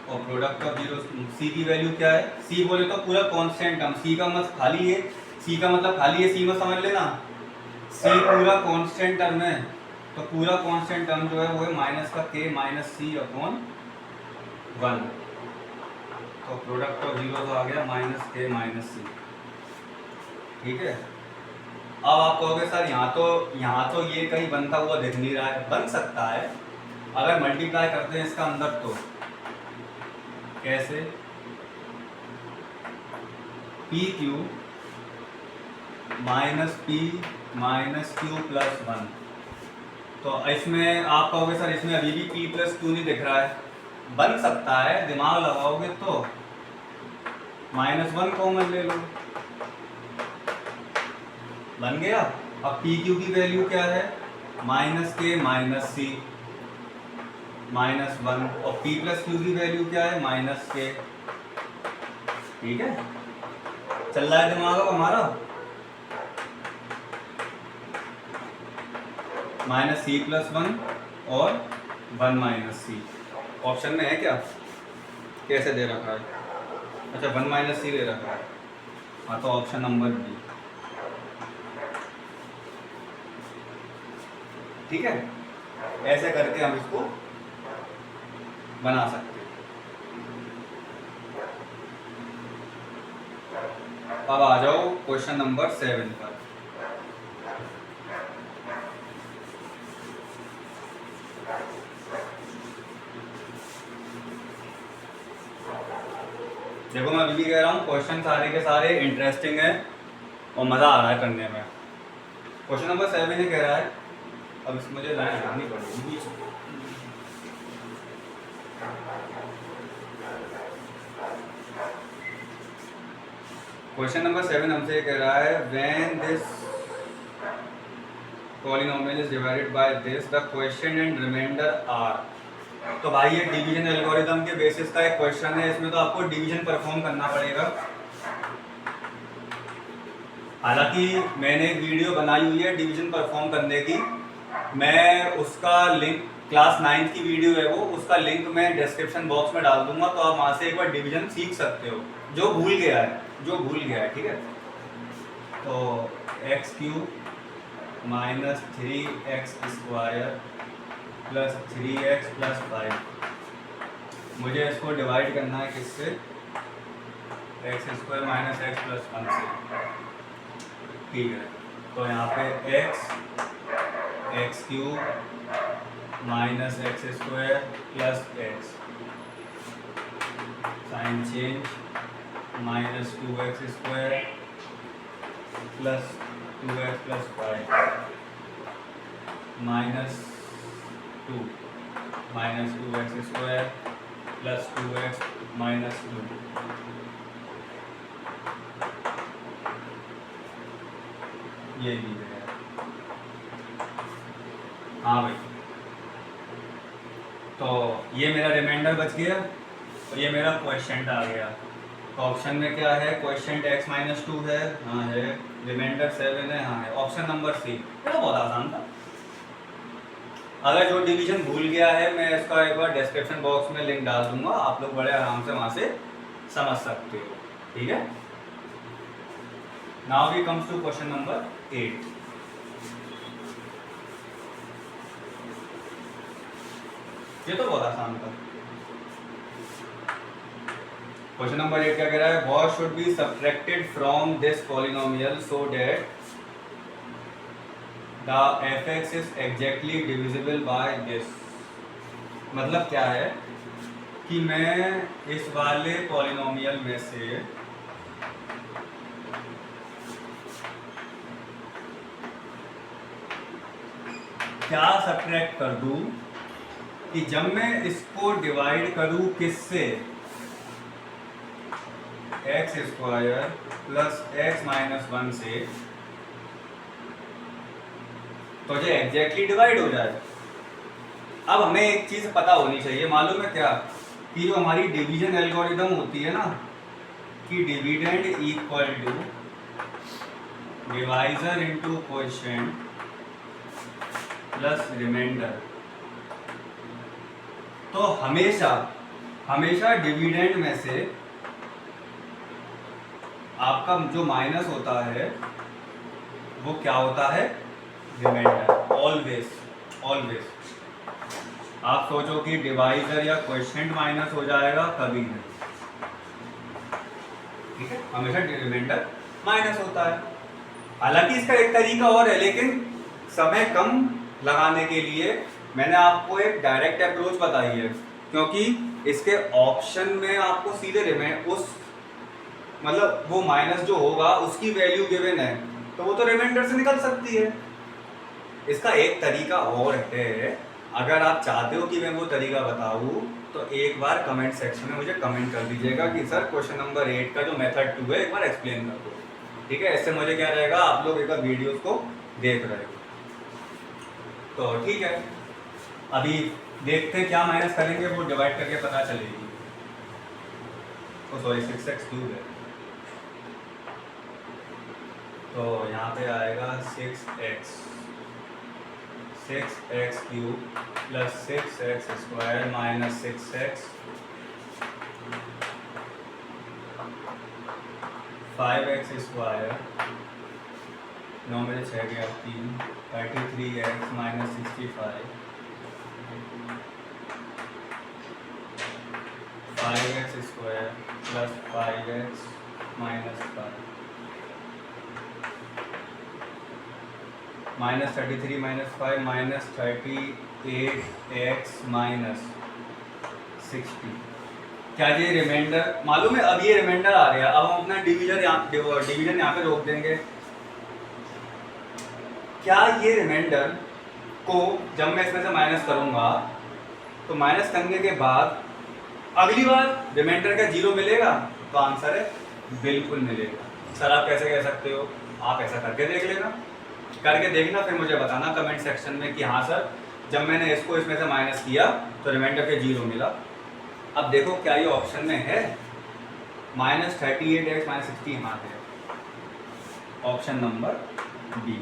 और प्रोडक्ट ऑफ जीरो सी की वैल्यू क्या है? सी बोले तो पूरा कांस्टेंट टर्म, सी का मतलब खाली है, सी का मतलब खाली है, सी में समझ लेना, सी पूरा कांस्टेंट टर्म है। तो पूरा कांस्टेंट टर्म जो है वो है माइनस का के माइनस सी अपॉन 1। तो प्रोडक्ट ऑफ जीरो तो आ गया माइनस के माइनस सी, ठीक है। अब आप कहोगे सर यहाँ तो ये कहीं बनता हुआ दिख नहीं रहा है। बन सकता है अगर मल्टीप्लाई करते हैं इसका अंदर। तो कैसे? P Q minus P minus Q plus 1। तो इसमें आप कहोगे सर इसमें अभी भी पी प्लस क्यू नहीं दिख रहा है। बन सकता है, दिमाग लगाओगे तो -1 कॉमन ले लो, बन गया। अब पी क्यू की वैल्यू क्या है? माइनस के माइनस सी -1, और पी प्लस क्यू की वैल्यू क्या है? माइनस के, ठीक है। चल रहा है दिमाग अब हमारा। माइनस सी प्लस 1 और 1 माइनस सी ऑप्शन में है क्या? कैसे दे रखा है? अच्छा 1 माइनस सी दे रखा है, हाँ तो ऑप्शन नंबर बी, ठीक है। ऐसे करके हम इसको बना सकते हैं। अब आ जाओ क्वेश्चन नंबर 7 पर। देखो मैं अभी भी कह रहा हूँ क्वेश्चन सारे के सारे इंटरेस्टिंग है और मज़ा आ रहा है करने में। क्वेश्चन नंबर 7 ये कह रहा है, अब इसमें मुझे लाइन हटानी पड़ेगी। क्वेश्चन नंबर 7 हमसे ये कह रहा है when this polynomial is divided by this the question and remainder are. तो भाई ये डिवीजन एल्गोरिथम के बेसिस का एक क्वेश्चन है, इसमें तो आपको डिवीजन परफॉर्म करना पड़ेगा। हालांकि मैंने एक वीडियो बनाई हुई है डिवीजन परफॉर्म करने की, मैं उसका लिंक क्लास 9 की वीडियो है वो, उसका लिंक मैं डिस्क्रिप्शन बॉक्स में डाल दूंगा, तो आप वहाँ से एक बार डिवीजन सीख सकते हो जो भूल गया है, ठीक है। तो x cube minus 3x² plus 3x plus 5, मुझे इसको डिवाइड करना है किससे? x² माइनस x प्लस 1 से, ठीक है। तो यहाँ पे x cube minus x² plus x, sign change minus 2x² plus 2x plus 5 minus 2 minus 2x² plus 2x minus 2, ये भी है। हाँ भाई, तो ये मेरा रिमाइंडर बच गया और ये मेरा क्वेश्चन आ गया। तो ऑप्शन में क्या है? क्वेश्चन x माइनस 2 है, हाँ है। रिमाइंडर 7 है, हाँ है। Option number C. ये तो बहुत आसान था। अगर जो डिवीजन भूल गया है मैं इसका एक बार डिस्क्रिप्शन बॉक्स में लिंक डाल दूंगा, आप लोग बड़े आराम से वहाँ से समझ सकते हो, ठीक है। Now we comes to question number 8। ये तो बहुत आसान था। क्वेश्चन नंबर 8 क्या कह रहा है? What should be subtracted from this polynomial so that the fx is exactly divisible by this. मतलब क्या है कि मैं इस वाले पॉलिनोमियल में से क्या सब्ट्रैक्ट कर दूं कि जब मैं इसको डिवाइड करूं किससे, x square plus x minus 1 से, तो जो एग्जैक्टली डिवाइड हो जाए। अब हमें एक चीज पता होनी चाहिए, मालूम है क्या, कि जो हमारी डिवीजन एल्गोरिदम होती है ना, कि dividend equal to divisor into coefficient plus remainder. तो हमेशा डिविडेंड में से आपका जो माइनस होता है वो क्या होता है? रिमाइंडर। ऑलवेज आप सोचो कि डिवाइजर या कोएफिशिएंट माइनस हो जाएगा, कभी नहीं, ठीक है, हमेशा रिमाइंडर माइनस होता है। हालांकि इसका एक तरीका और है, लेकिन समय कम लगाने के लिए मैंने आपको एक डायरेक्ट अप्रोच बताई है, क्योंकि इसके ऑप्शन में आपको सीधे उस मतलब वो माइनस जो होगा उसकी वैल्यू गिवन है, तो वो तो रिमाइंडर से निकल सकती है। इसका एक तरीका और है, अगर आप चाहते हो कि मैं वो तरीका बताऊं तो एक बार कमेंट सेक्शन में मुझे कमेंट कर दीजिएगा कि सर क्वेश्चन नंबर 8 का जो मेथड 2 है एक बार एक्सप्लेन कर दो, ठीक है। इससे मुझे क्या रहेगा, आप लोग एक बार वीडियोस को देख रहे हो, तो ठीक है। अभी देखते हैं क्या माइनस करेंगे, वो डिवाइड करके पता चलेगी। तो सॉरी 6x³ है, तो यहाँ पे आएगा 6x³ plus 6x² minus 6x 5x², 9 में 6 गया 3, 33x minus 65, 5x² plus 5x minus 5, minus 33 minus 5 minus 38x minus 60। क्या ये रिमाइंडर मालूम है? अब ये रिमाइंडर आ गया, अब हम अपना डिवीजन यहाँ पे रोक देंगे। क्या ये रिमाइंडर को जब मैं इसमें से माइनस करूंगा तो माइनस करने के बाद अगली बार रिमाइंडर का 0 मिलेगा? तो आंसर है बिल्कुल मिलेगा। सर आप कैसे कह सकते हो? आप ऐसा करके देख लेना, करके देखना, फिर मुझे बताना कमेंट सेक्शन में कि हाँ सर जब मैंने इसको इसमें से माइनस किया तो रिमाइंडर के 0 मिला। अब देखो क्या ये ऑप्शन में है? माइनस 38x माइनस 60 यहाँ है, ऑप्शन नंबर बी,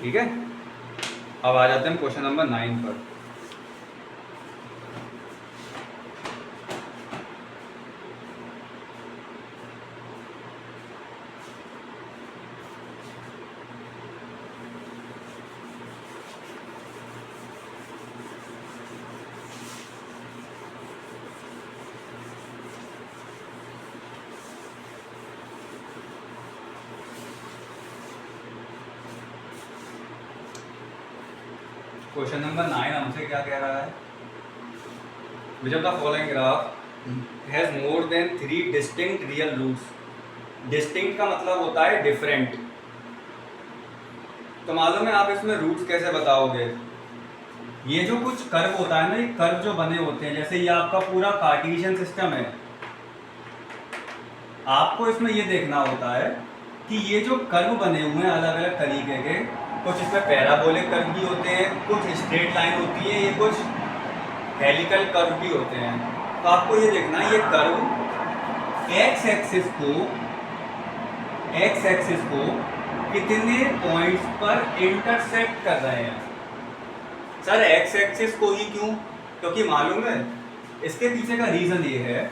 ठीक है। अब आ जाते हैं क्वेश्चन नंबर 9 पर। क्वेश्चन नंबर 9 हमसे क्या कह रहा है? Which of the following graph has more than 3 distinct real roots. Distinct का मतलब होता है डिफरेंट, तो मालूम है आप इसमें रूट्स कैसे बताओगे? ये जो कुछ कर्व होता है ना, ये कर्व जो बने होते हैं, जैसे ये आपका पूरा कार्टेशियन सिस्टम है, आपको इसमें ये देखना होता है कि ये जो कर्व बने हुए हैं अलग अलग तरीके के, कुछ इसमें पैराबोलिक कर्व भी होते हैं, कुछ स्ट्रेट लाइन होती है, ये कुछ हेलिकल कर्व भी होते हैं। तो आपको ये देखना है ये कर्व एक्स एक्सिस को कितने पॉइंट्स पर इंटरसेक्ट कर रहे हैं। सर एक्स एक्सिस को ही क्यों? क्योंकि मालूम है इसके पीछे का रीज़न ये है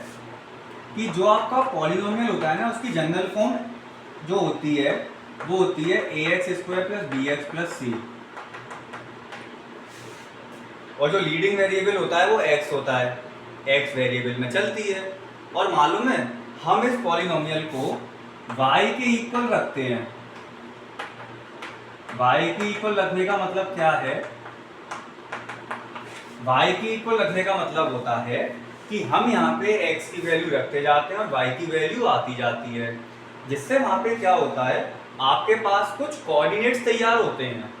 कि जो आपका पॉलिनोमियल होता है ना, उसकी जनरल फॉर्म जो होती है वो होती है ax² plus bx plus c। और जो लीडिंग वेरिएबल होता है वो x होता है, x वेरिएबल में चलती है। और मालूम है हम इस पॉलिनोमियल को y के इक्वल रखते हैं। y के इक्वल रखने का मतलब क्या है? y के इक्वल रखने का मतलब होता है कि हम यहाँ पे x की वैल्यू रखते जाते हैं और y की वैल्यू आती जाती है, जिससे वहां पे क्या होता है, आपके पास कुछ कोऑर्डिनेट्स तैयार होते हैं।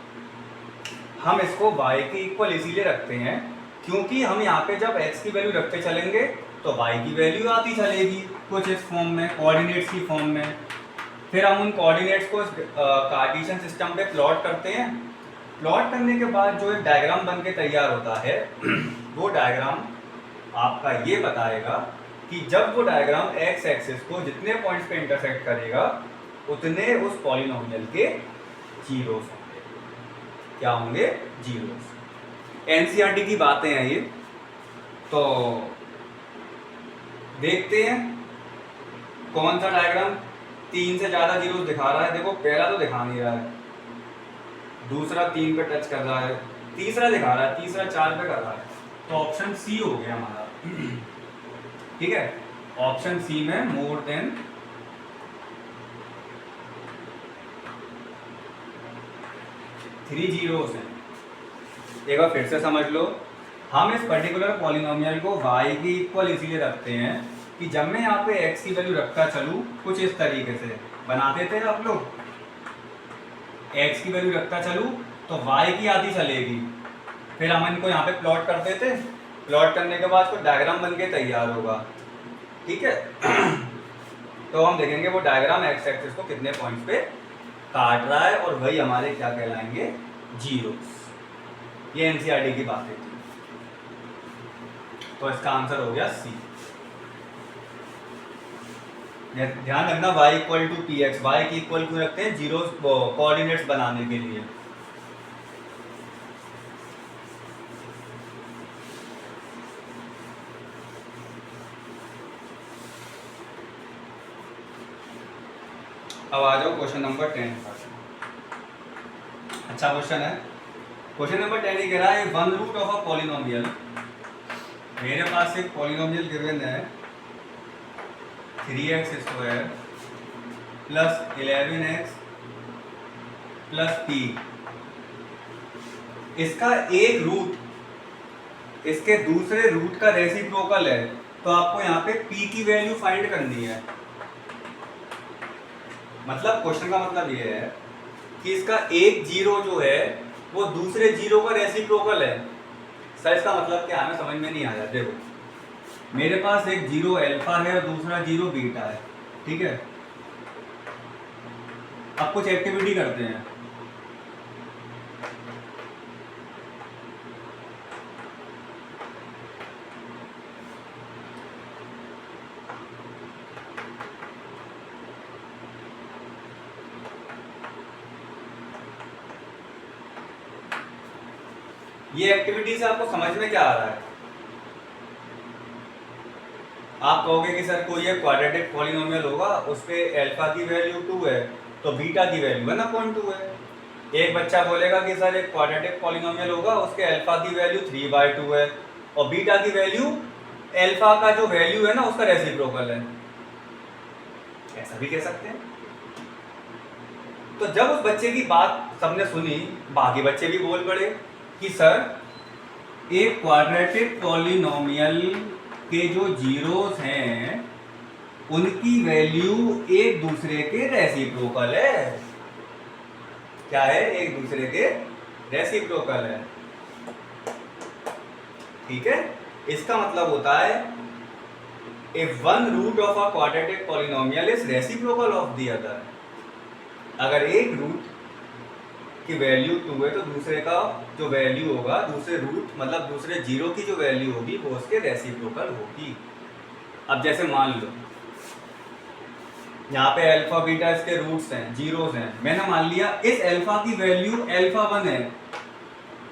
हम इसको y के इक्वल इसीलिए रखते हैं क्योंकि हम यहाँ पे जब x की वैल्यू रखते चलेंगे तो y की वैल्यू आती चलेगी कुछ इस फॉर्म में, कोऑर्डिनेट्स की फॉर्म में। फिर हम उन कोऑर्डिनेट्स को कार्टेशियन सिस्टम पे प्लॉट करते हैं। प्लॉट करने के बाद जो एक डायग्राम बन के तैयार होता है वो डायग्राम आपका ये बताएगा कि जब वो डायग्राम एक्स एक्सिस को जितने पॉइंट्स पे इंटरसेक्ट करेगा उतने उस पॉलिनोमियल के जीरोस होंगे। क्या होंगे? जीरोस। एनसीईआरटी की बातें हैं ये, तो देखते हैं कौन सा डायग्राम 3 से ज्यादा जीरोस दिखा रहा है। देखो पहला तो दिखा नहीं रहा है, दूसरा 3 पे टच कर रहा है, तीसरा दिखा रहा है, तीसरा 4 पे कर रहा है, तो ऑप्शन सी हो गया हमारा। ठीक है, ऑप्शन सी में मोर देन 3 जीरोस हैं। एक बार फिर से समझ लो, हम इस पर्टिकुलर पॉलिनोमियल को y की इक्वल इसीलिए रखते हैं कि जब मैं यहाँ पे x की वैल्यू रखता चलूँ कुछ इस तरीके से बनाते थे आप लोग, x की वैल्यू रखता चलूँ तो y की आती चलेगी, फिर हम इनको यहाँ पे प्लॉट कर देते, प्लॉट करने के बाद कोई डायग्राम बन के तैयार होगा। ठीक है तो हम देखेंगे वो डायग्राम एक्स एक्सिस को कितने पॉइंट्स पे काट रहा है और वही हमारे क्या कहलाएंगे? जीरोस। ये एनसीईआरटी की बातें थी, तो इसका आंसर हो गया सी। ध्यान रखना y equal to p x, y की इक्वल क्यों रखते हैं? जीरोस कोऑर्डिनेट्स बनाने के लिए। अब आ जाओ क्वेश्चन नंबर 10 पर। अच्छा क्वेश्चन है। क्वेश्चन नंबर 10 ये कह रहा है one root of a polynomial. मेरे पास एक पॉलिनोमियल गिवन है 3x square plus 11x plus p। इसका एक रूट इसके दूसरे रूट का रेसिप्रोकल है, तो आपको यहाँ पे p की वैल्यू फाइंड करनी है। मतलब क्वेश्चन का मतलब ये है कि इसका एक जीरो जो है वो दूसरे जीरो का रेसिप्रोकल है। सर इसका मतलब क्या हमें समझ में नहीं आया। देखो मेरे पास एक जीरो अल्फा है और दूसरा जीरो बीटा है। ठीक है, अब कुछ एक्टिविटी करते हैं। ये एक्टिविटी से आपको समझ में क्या आ रहा है? आप कहोगे कि सर कोई एक क्वाड्रेटिक पॉलिनोमियल होगा, उस पे अल्फा की वैल्यू 2 है तो बीटा की वैल्यू 1/2 है। एक बच्चा बोलेगा कि सर एक क्वाड्रेटिक पॉलिनोमियल होगा, उसके अल्फा की वैल्यू 3/2 है और बीटा की वैल्यू अल्फा का जो वैल्यू है ना उसका रेसिप्रोकल है। ऐसा भी कह सकते हैं। तो जब उस बच्चे की बात सबने सुनी, बाकी बच्चे भी बोल पड़े कि सर एक क्वाड्रेटिक पॉलिनोमियल के जो जीरोस हैं उनकी वैल्यू एक दूसरे के रेसिप्रोकल है। क्या है? एक दूसरे के रेसिप्रोकल है। ठीक है, इसका मतलब होता है if one root of a quadratic polynomial is reciprocal of the other। अगर एक रूट की वैल्यू 2 है तो दूसरे का जो वैल्यू होगा, दूसरे रूट मतलब दूसरे जीरो की जो वैल्यू होगी वो उसके रेसिप्रोकल होगी। अब जैसे मान लो यहाँ पे अल्फा बीटा इसके रूट्स हैं, जीरोस हैं। मैंने मान लिया इस अल्फा की वैल्यू अल्फा 1 है,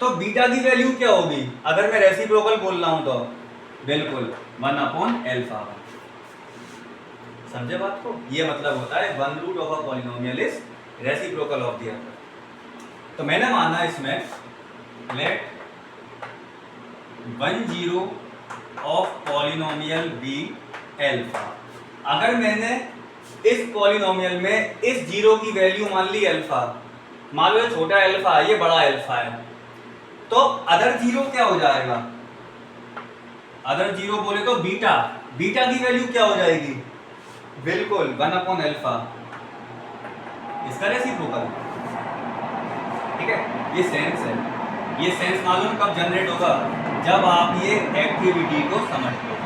तो बीटा की वैल्यू क्या होगी अगर मैं रेसिप्रोकल बोल रहा हूं तो? बिल्कुल 1/α1। समझे बात को? ये मतलब होता है one root of a polynomial is reciprocal of the other. तो मैंने माना इसमें let 10 of polynomial be alpha. अगर मैंने इस पॉलिनोमियल में इस जीरो की वैल्यू मान ली अल्फा, मान लो ये छोटा अल्फा है, ये बड़ा अल्फा है, तो अदर जीरो क्या हो जाएगा? अदर जीरो बोले तो बीटा, बीटा की वैल्यू क्या हो जाएगी? बिल्कुल 1 अल्फा, इसका रेसिप्रोकल। ठीक है, ये सेंस है। ये सेंस मालूम कब जनरेट होगा? जब आप ये एक्टिविटी को समझ लो।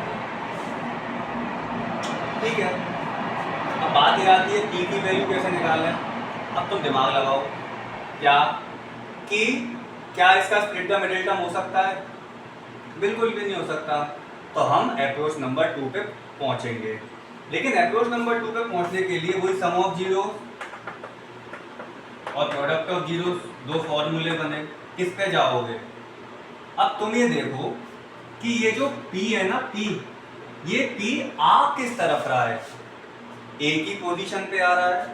ठीक है, अब बात ये आती है की वैल्यू कैसे निकालें। अब तुम दिमाग लगाओ, क्या कि क्या इसका स्प्लिट द मिडिल टर्म हो सकता है? बिल्कुल भी नहीं हो सकता। तो हम अप्रोच नंबर 2 पे पहुंचेंगे, लेकिन अप्रोच नंबर 2 पे पहुंचने के लिए वही सम ऑफ जीरो और प्रोडक्ट ऑफ जीरो, दो फॉर्मूले बने। किस पे जाओगे? अब तुम ये देखो कि ये जो P है ना, P, ये P आ किस तरफ रहा है? A की पोजीशन पे आ रहा है,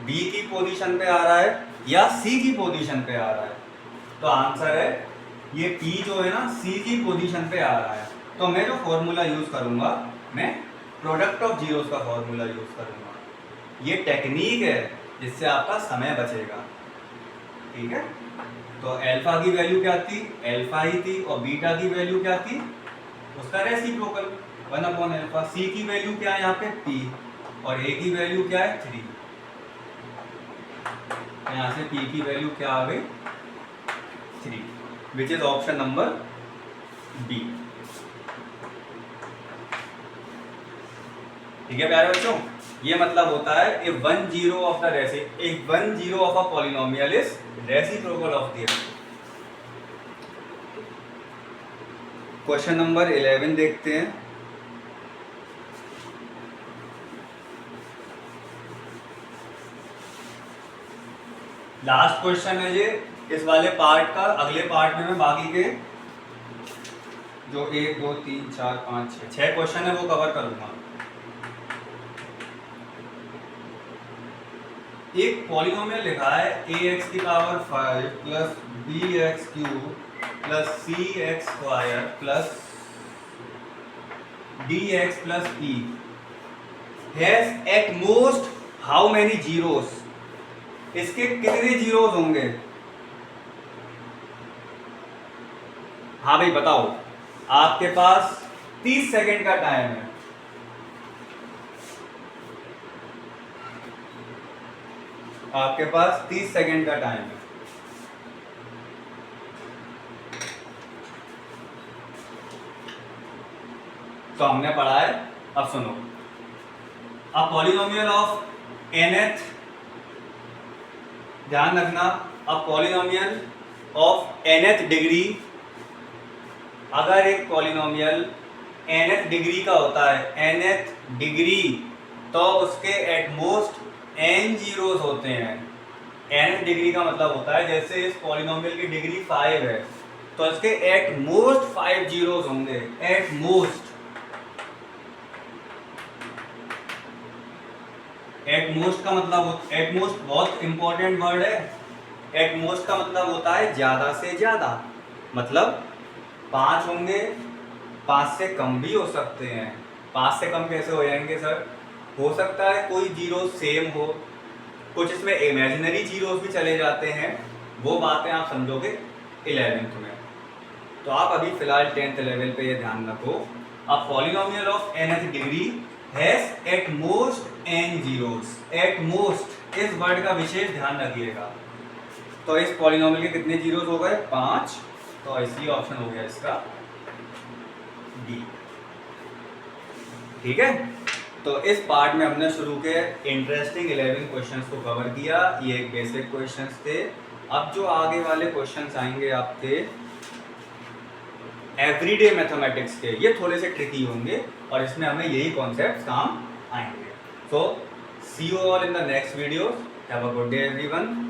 B की पोजीशन पे आ रहा है, या C की पोजीशन पे आ रहा है? तो आंसर है ये P जो है ना C की पोजीशन पे आ रहा है। तो मैं जो फॉर्मूला यूज करूंगा, मैं प्रोडक्ट ऑफ जीरोस का फॉर्मूला यूज करूंगा। ये टेक्निक है जिससे आपका समय बचेगा। ठीक है, तो अल्फा की वैल्यू क्या थी? अल्फा ही थी। और बीटा की वैल्यू क्या थी? उसका रेसिप्रोकल 1/अल्फा। सी की वैल्यू क्या है यहाँ पे? P। और A की वैल्यू क्या है? 3। यहाँ से P की वैल्यू क्या आ गई? 3, which is option number B। ठीक है प्यारे बच्चों, ये मतलब होता है if 10 of the if 10 of a polynomial is reciprocal of the. Question number 11 देखते हैं। लास्ट क्वेश्चन है ये इस वाले पार्ट का। अगले पार्ट में मैं बाकी के जो 1 2 3 4 5 6 क्वेश्चन है वो कवर करूंगा। एक पॉलिनोमियल लिखा है ax की power 5 plus bx cube plus cx square plus dx plus e has at most how many zeros? इसके कितने जीरोस होंगे? हाँ भाई बताओ, आपके पास 30 सेकेंड का टाइम है। आपके पास 30 सेकेंड का टाइम है। तो हमने पढ़ा है, अब सुनो। अब पॉलिनोमियल ऑफ nth, ध्यान रखना, अब पॉलिनोमियल ऑफ nth डिग्री, अगर एक पॉलिनोमियल nth डिग्री का होता है, nth डिग्री, तो उसके एट मोस्ट n जीरोस होते हैं। nth डिग्री का मतलब होता है जैसे इस पॉलिनोमियल की डिग्री 5 है, तो इसके एट मोस्ट 5 जीरोस होंगे। एट मोस्ट, एट मोस्ट का मतलब, एट मोस्ट बहुत इंपॉर्टेंट वर्ड है। एट मोस्ट का मतलब होता है ज्यादा से ज्यादा, मतलब 5 होंगे, 5 से कम भी हो सकते हैं। 5 से कम कैसे हो जाएंगे सर? हो सकता है कोई जीरो सेम हो, कुछ इसमें इमेजिनरी जीरोस भी चले जाते हैं, वो बातें आप समझोगे 11th में। तो आप अभी फिलहाल 10th लेवल पे ये ध्यान रखो। अब polynomial of nth degree has at most n zeros. At most इस वर्ड का विशेष ध्यान रखिएगा। तो इस पॉलिनोमियल के कितने जीरोस हो गए? 5। तो इसलिए ऑप्शन हो गया इसका डी। ठीक है, तो इस पार्ट में हमने शुरू के इंटरेस्टिंग 11 क्वेश्चंस को कवर किया। ये एक बेसिक क्वेश्चंस थे। अब जो आगे वाले क्वेश्चंस आएंगे आपके एवरीडे मैथमेटिक्स के, ये थोड़े से ट्रिकी होंगे और इसमें हमें यही कॉन्सेप्ट्स काम आएंगे। So see you all in the next video. Have a good day everyone.